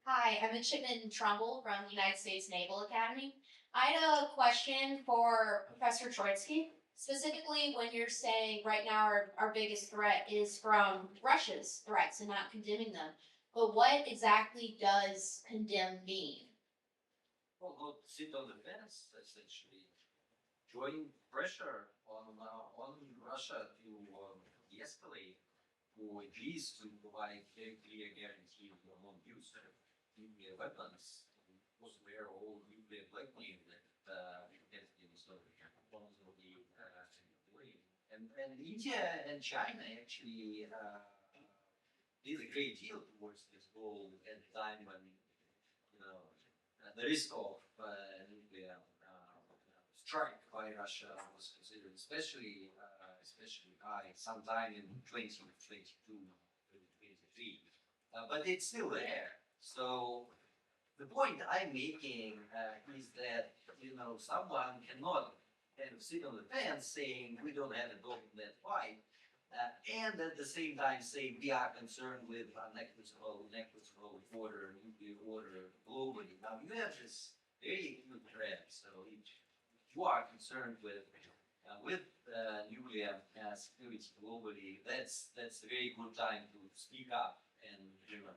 Hi, I'm Shipman Trumbull from the United States Naval Academy. I had a question for Professor Troitskiy. Specifically, when you're saying right now our biggest threat is from Russia's threats and not condemning them, but what exactly does condemn mean? Well, not sit on the fence, essentially. Join pressure on Russia to de-escalate, or at least to provide very clear guarantee of non-use of nuclear weapons. Was where all nuclear blackmail that has been sort of constantly doing. And India and China actually did a great deal towards this goal at the time when, you know, the risk of nuclear strike by Russia was considered especially high sometime in 2022, 2023. But it's still there. So the point I'm making is that, you know, someone cannot kind of sit on the fence saying we don't have a dog in that fight, and at the same time say we are concerned with unequitable order, nuclear order globally. Now you have this very acute threat. So if you are concerned with nuclear security globally, that's a very good time to speak up and, you know,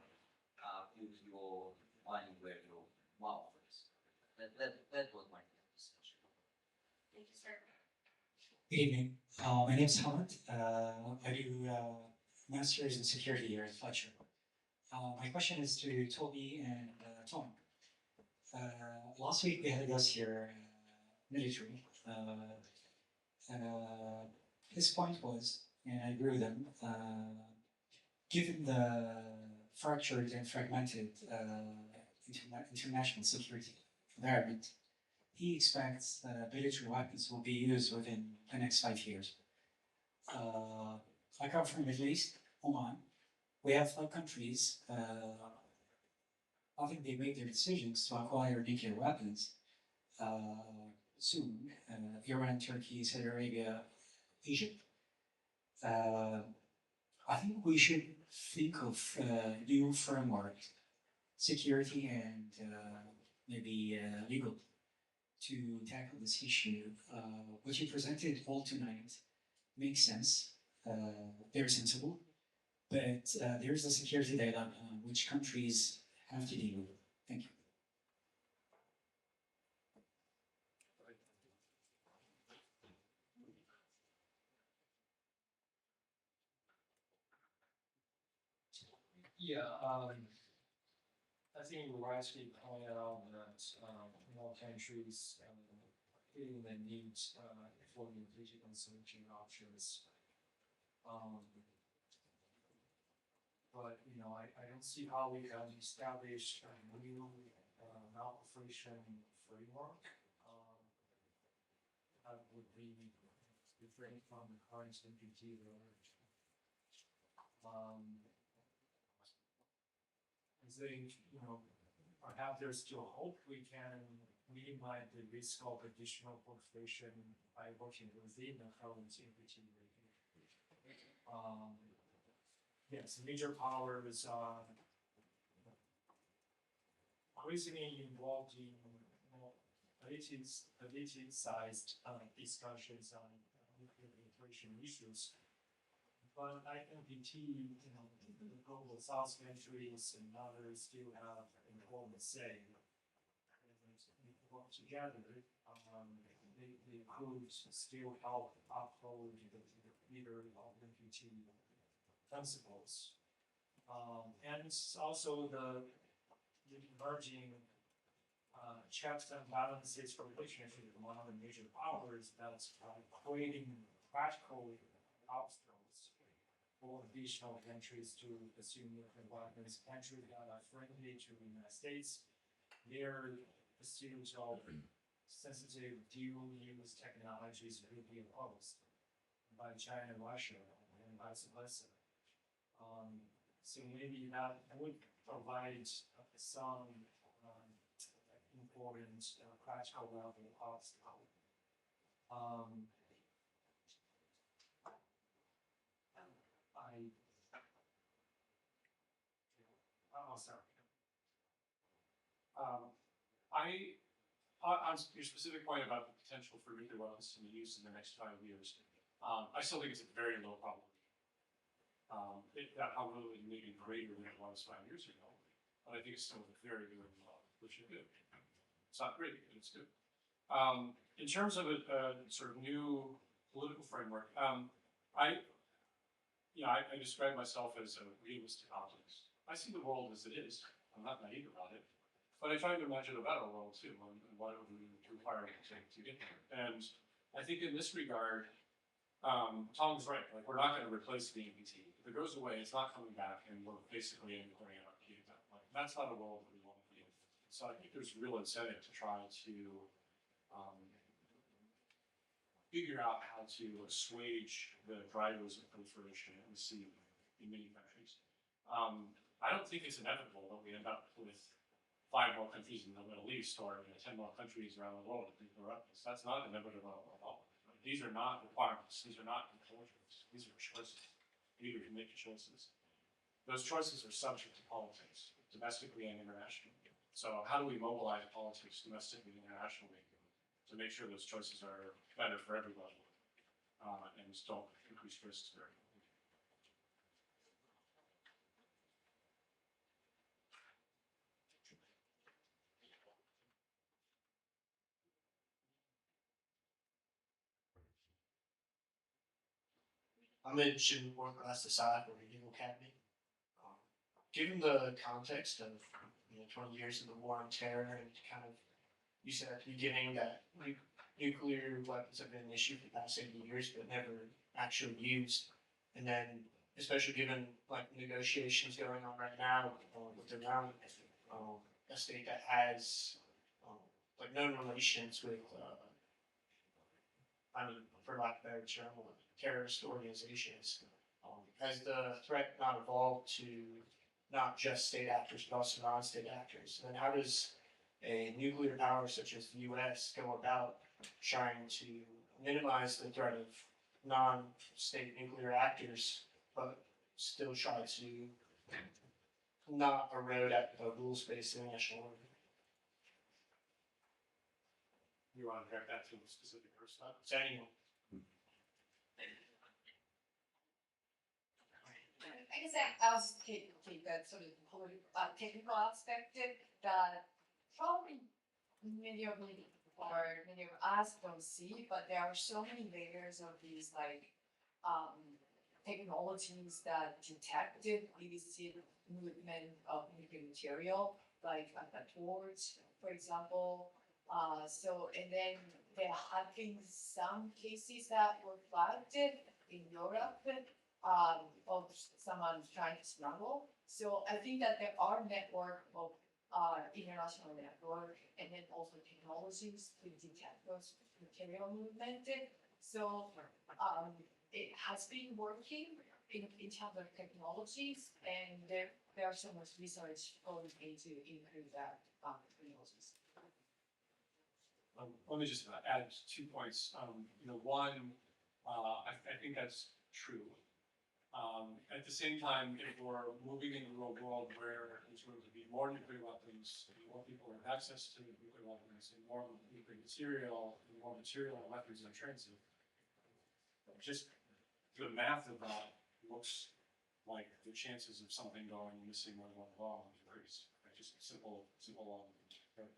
put your money where your mouth is. That was my message. Thank you, sir. Good evening. My name is Howard. I do master's in security here at Fletcher. My question is to Toby and Tom. Last week we had a guest here, military. His point was, and I agree with him, given the fractured and fragmented international security environment, he expects military weapons will be used within the next 5 years. I come from the Middle East, Oman. We have 5 countries. I think they make their decisions to acquire nuclear weapons soon. Iran, Turkey, Saudi Arabia, Egypt. I think we should think of new framework, security and maybe legal, to tackle this issue. What you presented all tonight makes sense, very sensible, but there's a security dilemma which countries have to deal with. Thank you. Yeah, I think you rightly pointed out that more countries feeling the need for the digital solution options. But you know, I don't see how we can establish a new nonproliferation framework that would be different from the current NPT. I think, you know, perhaps there's still hope we can minimize the risk of additional proliferation by working within the current NPT. Yes, major powers are increasingly involved in elitist-sized discussions on nuclear proliferation issues. But INPT, you know, the global South countries and others still have an important say. And work together, they could still help uphold the leader of NPT principles. And it's also the emerging checks and balances relationship among the major powers that's creating practical obstacles for additional countries to assume nuclear weapons. Countries that are friendly to the United States, their pursuit of sensitive dual-use technologies will be opposed by China and Russia, and vice versa. So maybe that would provide some important practical level obstacle. Sorry. On your specific point about the potential for nuclear weapons to be used in the next 5 years, I still think it's a very low probability. That probability may be greater than it was 5 years ago, but I think it's still very, very low, which is good. It's not great, but it's good. In terms of a sort of new political framework, I describe myself as a realistic optimist. I see the world as it is. I'm not naive about it, but I try to imagine a better world too, and what it would require to get there. And I think in this regard, Tom's right. Like, we're not going to replace the NPT. If it goes away, it's not coming back, and we're basically in nuclear anarchy. Like, that's not a world that we want to be in. So I think there's real incentive to try to figure out how to assuage the drivers of proliferation that we see in many countries. I don't think it's inevitable that we end up with 5 more countries in the Middle East or 10 more countries around the world that nuclear weapons. That's not inevitable at all. These are not requirements. These are not compulsions. These are choices. Leaders make choices. Those choices are subject to politics, domestically and internationally. So how do we mobilize politics domestically and internationally to make sure those choices are better for everybody and don't increase risks very much? I'm in Jim Class Decide or Naval Academy. Given the context of 20 years of the war on terror and kind of, you said at the beginning that nuclear weapons have been an issue for the past 80 years but never actually used, and then especially given like negotiations going on right now with Iran, a state that has like known relations with for lack of a better term, terrorist organizations. Has the threat not evolved to not just state actors, but also non-state actors? And then how does a nuclear power such as the U.S. go about trying to minimize the threat of non-state nuclear actors, but still try to not erode at the rules-based international order? You want to direct that to a specific person? It's anyone. I guess I was take that sort of technical aspect that probably many of us don't see, but there are so many layers of these technologies that detect the illicit movement of nuclear material, like the torch, for example. And then there have been some cases that were flagged in Europe of someone trying to smuggle. So I think that there are network of international network and then also technologies to detect those material movement. So it has been working in terms of technologies, and there's so much research going into improve that technologies. Let me just add 2 points. One, I think that's true. At the same time, if we're moving into a world where there's going to be more nuclear weapons, more people have access to nuclear weapons, and more nuclear material, and more material and weapons in transit, just the math of that looks like the chances of something going missing or going wrong increase. Right? Just simple law. Right?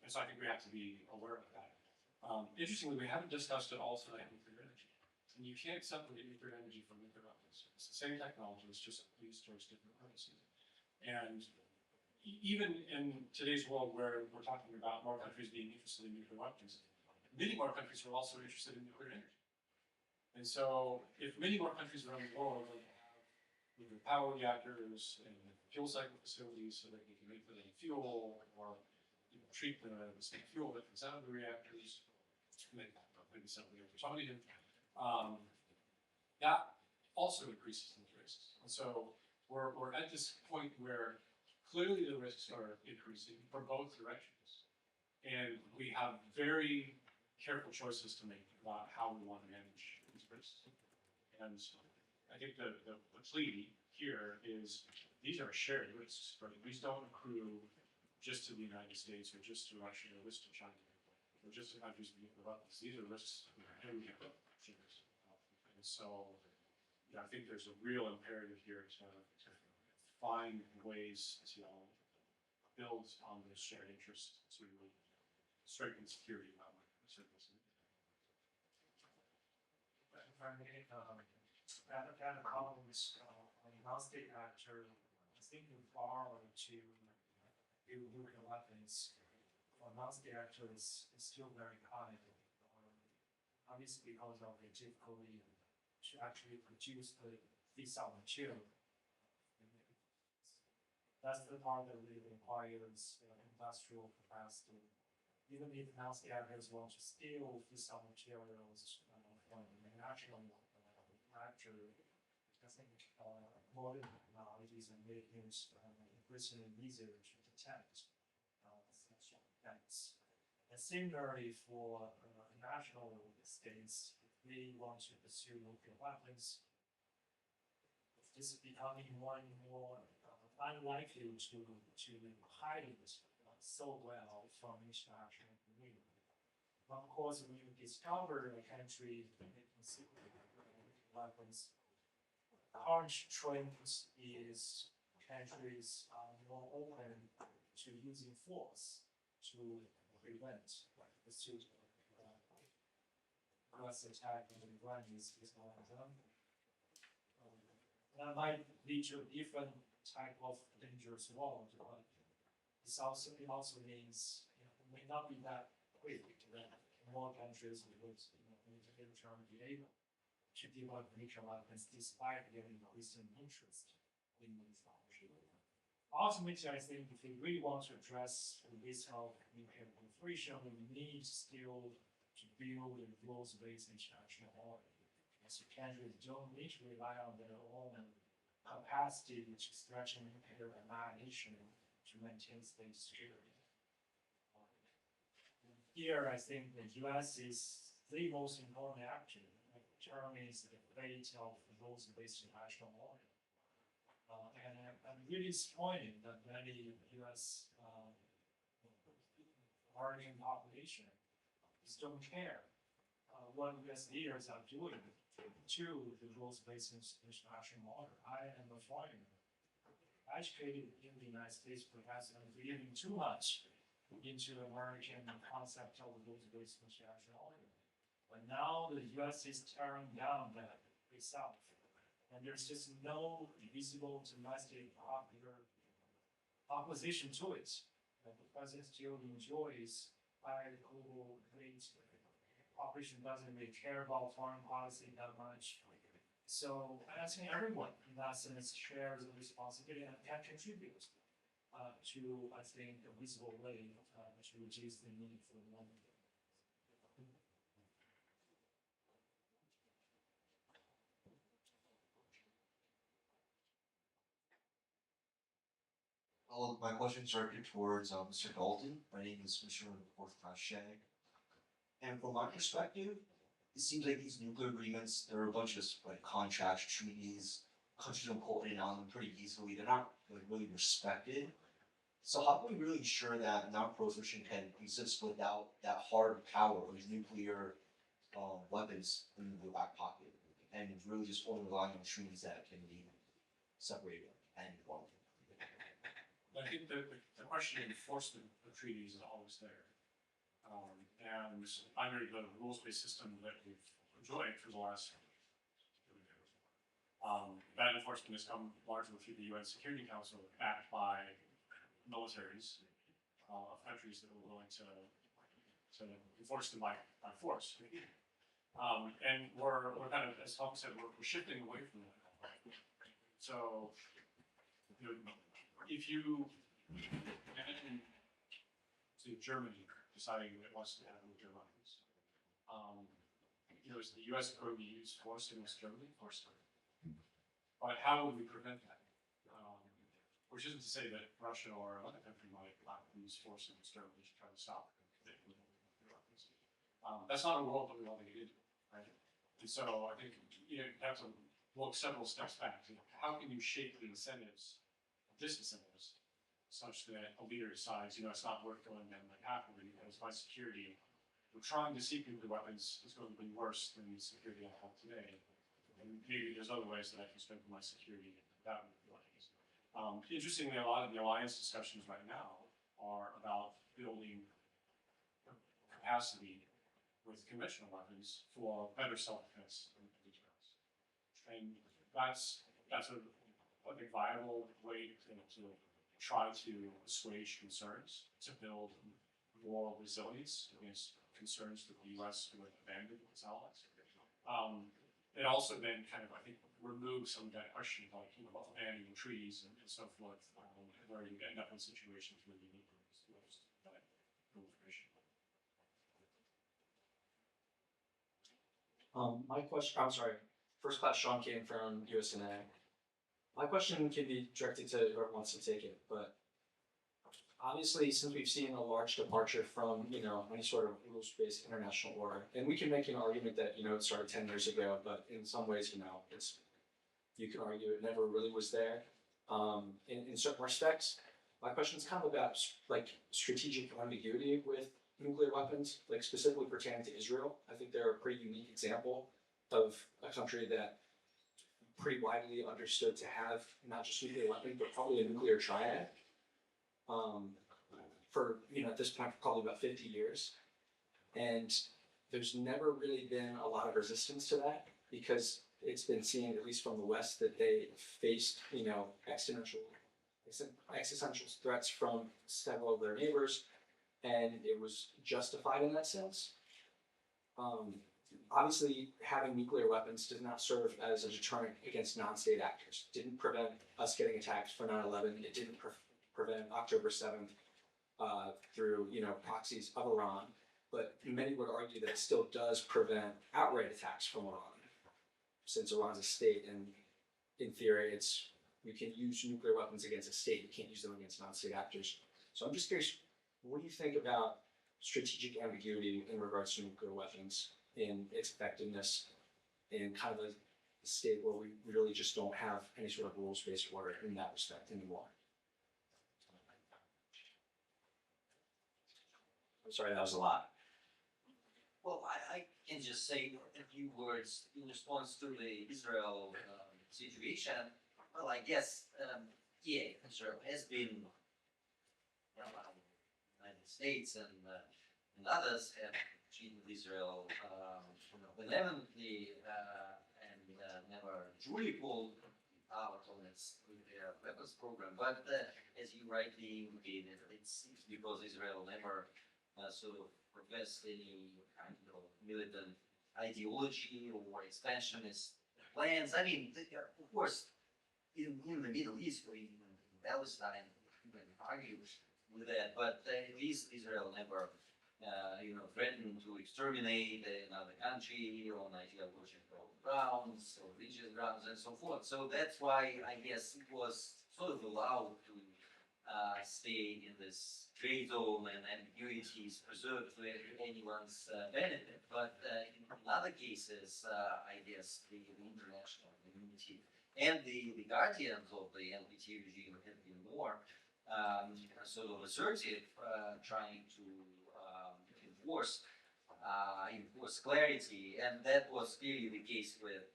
And so I think we have to be aware of that. Interestingly, we haven't discussed at all tonight nuclear energy. And you can't separate nuclear energy from nuclear weapons. It's the same technology, it's just used towards different purposes. And even in today's world where we're talking about more countries being interested in nuclear weapons, many more countries are also interested in nuclear energy. And so if many more countries around the world have nuclear power reactors and fuel cycle facilities so that they can make their own fuel or treat the fuel that comes out of the reactors, maybe something like plutonium, that also increases those risks. And so we're at this point where clearly the risks are increasing from both directions. And we have very careful choices to make about how we want to manage these risks. And I think the plea here is these are shared risks, right? These don't accrue just to the United States or just to Russia or just to China or just to countries with nuclear weapons. These are risks that we have shares. And so I think there's a real imperative here to find ways to build on this shared interest to strengthen security around circles. That columns on non-state actor thinking far to build nuclear weapons for non-state actors is still very high. Obviously, because of the difficulty to actually produce the fissile material. That's the part that really requires industrial capacity. Even if non-state actors want to steal fissile materials from the national actor, I think modern technologies and make it increasingly easier to detect such events. And similarly for national states, if they want to pursue nuclear weapons, this is becoming more and more unlikely to hide it so well from international community. Of course, when you discover a country making secret weapons, current trend is countries are more open to using force to prevent the suit US attack on the ground is one of them. That might lead to a different type of dangerous world, but it also means it may not be that quick that more countries would in turn be able to develop nuclear weapons despite their increasing interest in these options. Ultimately, I think if we really want to address the risk of nuclear proliferation, we need still to build a rules-based international order. So countries don't need to rely on their own capacity to stretch nuclear annihilation to maintain state security. Here, I think the US is the most important actor. It determines the fate of the rules-based international order. And I'm really disappointed that many US American population just don't care what US leaders are doing to the rules-based international order. I am a foreigner, educated in the United States, perhaps I'm believing too much into the American concept of the rules-based international order. But now the US is tearing down that itself. And there's just no visible domestic popular opposition to it. And the president still enjoys high global elite. Population doesn't really care about foreign policy that much. So I think everyone in that sense shares the responsibility and can contribute to, I think, a visible way to reduce the need for one. Well, my question is directed towards Mr. Dalton. My name is Mr. Fourth Class Shag. And from my perspective, it seems like these nuclear agreements, there are a bunch of like contracts, treaties, countries don't pull in and on them pretty easily. They're not like really respected. So how can we really ensure that non-proliferation can exist without that hard power of nuclear weapons in the back pocket, and really just only relying on treaties that can be separated and one? I think the question of enforcement of treaties is always there. And under the rules-based system that we've enjoyed for the last that enforcement has come largely through the UN Security Council, backed by militaries of countries that were willing to enforce them by force. And we're kind of, as Tom said, we're shifting away from that. So, if you imagine Germany deciding that it wants to have nuclear weapons, is the U.S. going to use force against Germany? Of course not. But how would we prevent that? Which isn't to say that Russia or another country might use force against Germany to try to stop it. That's not a world that we want to get into, right? And so I think you have to look several steps back. How can you shape the incentives, disincentives, such that a leader decides, it's not worth going down like halfway because my security, we're trying to seek nuclear weapons is going to be worse than the security I have today. and maybe there's other ways that I can strengthen my security without nuclear weapons. Interestingly, a lot of the alliance discussions right now are about building capacity with conventional weapons for better self-defense and deterrence. And that's a viable way to try to assuage concerns, to build more resilience against concerns that the U.S. would abandon its allies. It also then kind of, I think, removes some of that question about, about abandoning treaties and so forth, where you end up in situations where you need proliferation. My question, I'm sorry, first class Sean came from USNA. My question can be directed to whoever wants to take it, but obviously, since we've seen a large departure from, any sort of rules-based international order, and we can make an argument that, it started 10 years ago, but in some ways, you could argue it never really was there. In certain respects, my question is kind of about, strategic ambiguity with nuclear weapons, specifically pertaining to Israel. I think they're a pretty unique example of a country that pretty widely understood to have not just nuclear weapons, but probably a nuclear triad. For, at this point, probably about 50 years. And there's never really been a lot of resistance to that because it's been seen, at least from the West, that they faced, existential threats from several of their neighbors, and it was justified in that sense. Obviously, having nuclear weapons does not serve as a deterrent against non-state actors. It didn't prevent us getting attacked for 9/11. It didn't prevent October 7th through, proxies of Iran. But many would argue that it still does prevent outright attacks from Iran, since Iran's a state, and in theory, you can use nuclear weapons against a state. You can't use them against non-state actors. So I'm just curious, what do you think about strategic ambiguity in regards to nuclear weapons in its effectiveness in kind of a state where we really just don't have any sort of rules-based order in that respect anymore? I'm sorry, that was a lot. Well, I can just say a few words in response to the Israel situation. Well, I guess, Israel has been, United States and others have treated Israel benevolently and never truly pulled out on its nuclear weapons program. But as you rightly indicated, it's because Israel never sort of professed any kind of militant ideology or expansionist plans. I mean, of course, in the Middle East or in Palestine, you can argue with that, but at least Israel never, threatened to exterminate another country on ideological grounds or religious grounds and so forth. So that's why I guess it was sort of allowed to stay in this gray zone and ambiguities preserved for anyone's benefit. But in other cases, I guess the international community and the guardians of the NPT regime have been more sort of assertive, trying to enforce clarity, and that was clearly the case with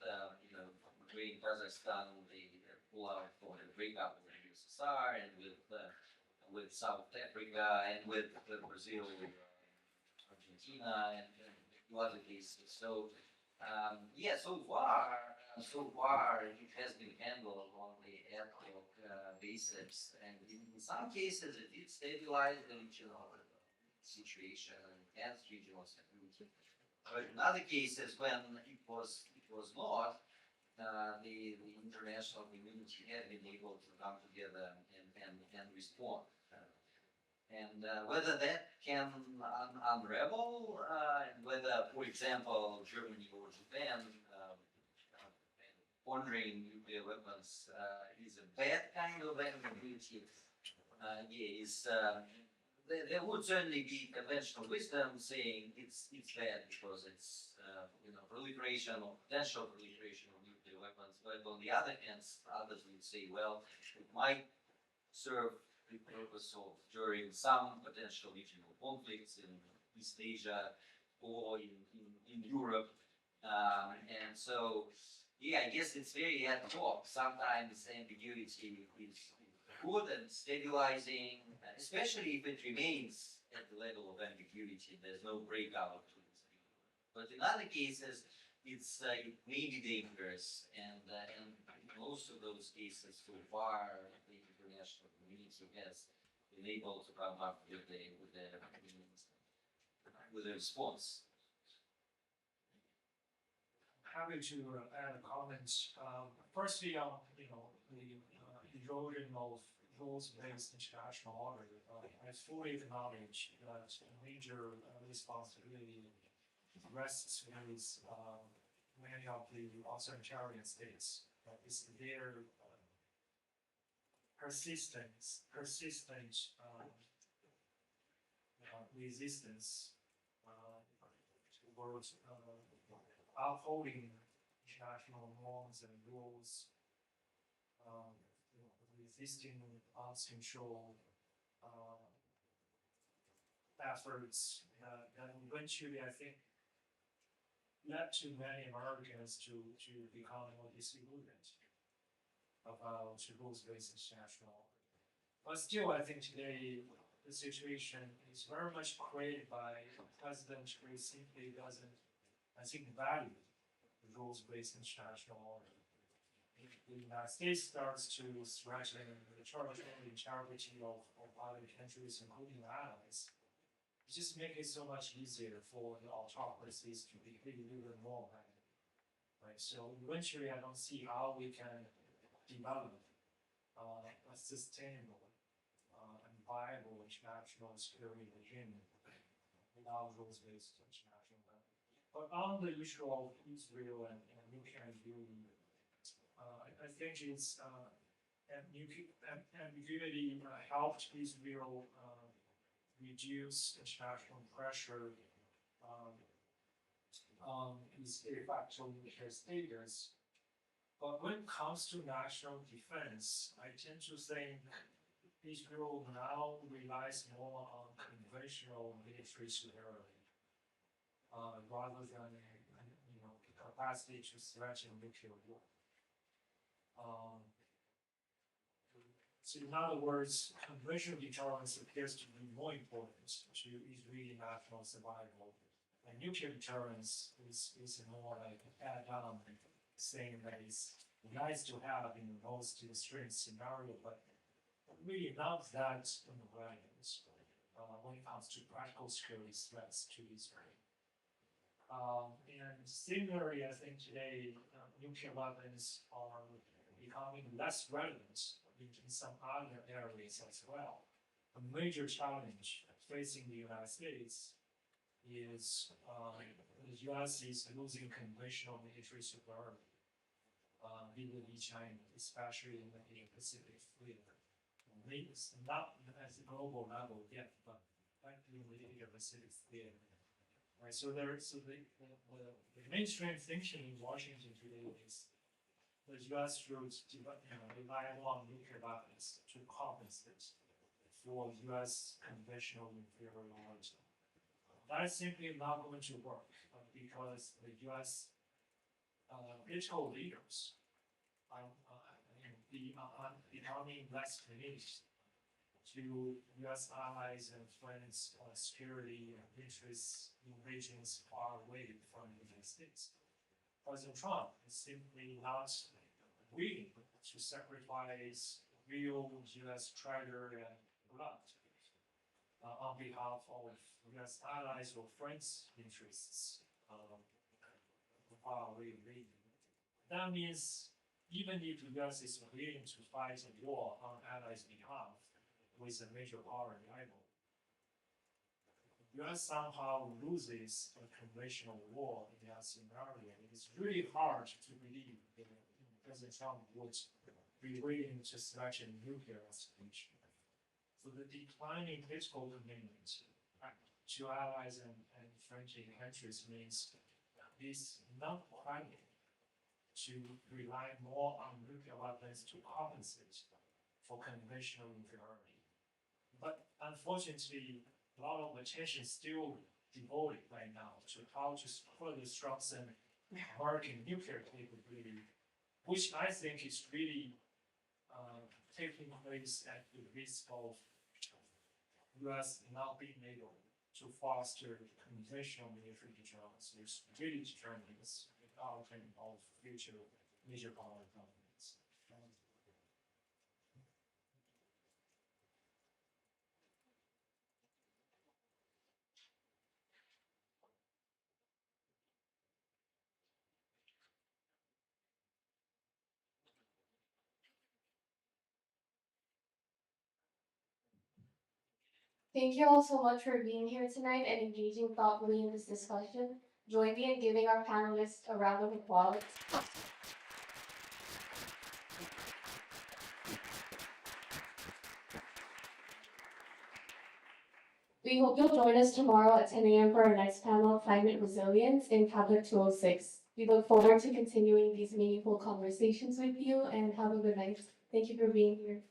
Ukraine, Kazakhstan, the pullout from the breakup of the USSR, and with South Africa, and with Brazil, Argentina, and a few other cases. So so far it has been handled on the ad hoc basis, and in some cases it did stabilize the regional situation and enhance regional security. But in other cases, when it was not, the international community had been able to come together and respond. And whether that can unravel, and whether, for example, Germany or Japan pondering nuclear weapons is a bad kind of ambiguity, there would certainly be conventional wisdom saying it's bad because it's proliferation or potential proliferation of nuclear weapons. But on the other hand, others would say, well, it might serve the purpose of during some potential regional conflicts in East Asia or in Europe, and so Yeah, I guess it's very ad hoc. Sometimes ambiguity is good and stabilizing, especially if it remains at the level of ambiguity. There's no breakout. But in other cases, it may be dangerous, and in most of those cases so far, the international community has been able to come up with a response. Happy to add a comment. Firstly, on the erosion of rules-based international order, I fully acknowledge that a major responsibility rests with many of the authoritarian states. It's their persistent resistance towards upholding international norms and rules, resisting uncontrolled efforts that eventually, I think, led to many Americans to become more disillusioned about rules-based international order. But still, I think today the situation is very much created by a president who simply doesn't, I think, value rules-based international order. If the United States starts to threaten the territorial integrity of other countries, including allies, it just makes it so much easier for the autocracies to behave even more right? So eventually, I don't see how we can develop a sustainable and viable international security regime without rules-based international order. But on the issue of Israel and nuclear ambiguity, I think it's ambiguity helped Israel reduce international pressure on its de facto nuclear status. But when it comes to national defense, I tend to think Israel now relies more on conventional military superiority rather than the capacity to threaten nuclear war. So in other words, conventional deterrence appears to be more important to Israeli national survival. And nuclear deterrence is more like an add-on thing that is nice to have in the most extreme scenario, but really not that relevant when it comes to practical security threats to Israel. And similarly, I think today nuclear weapons are becoming less relevant in some other areas as well. A major challenge facing the United States is the U.S. is losing conventional military superiority vis-a-vis China, especially in the Pacific fleet. It's not at the global level yet, but in the Pacific fleet. Right, so the mainstream thinking in Washington today is the U.S. should rely on nuclear weapons to compensate for U.S. conventional inferiority. That is simply not going to work because the U.S. Political leaders are becoming less committed to U.S. allies and friends' security interests in regions far away from the United States. President Trump is simply not willing to sacrifice real U.S. treasure and blood on behalf of U.S. allies or friends' interests far away region. That means even if the U.S. is willing to fight a war on allies' behalf with a major power rival, the U.S. somehow loses a conventional war in that scenario. It is really hard to believe that President Trump would be willing to threaten nuclear escalation. So the declining political commitment to allies and friendly countries means it's not credible to rely more on nuclear weapons to compensate for conventional inferiority. But unfortunately, a lot of attention is still devoted right now to how to further strengthen American nuclear capability, which I think is really taking place at the risk of US not being able to foster conventional military deterrence, which really determines the outcome of future major power conflicts. Thank you all so much for being here tonight and engaging thoughtfully in this discussion. Join me in giving our panelists a round of applause. We hope you'll join us tomorrow at 10 a.m. for our next panel, Climate Resilience in Cabinet 206. We look forward to continuing these meaningful conversations with you and have a good night. Thank you for being here.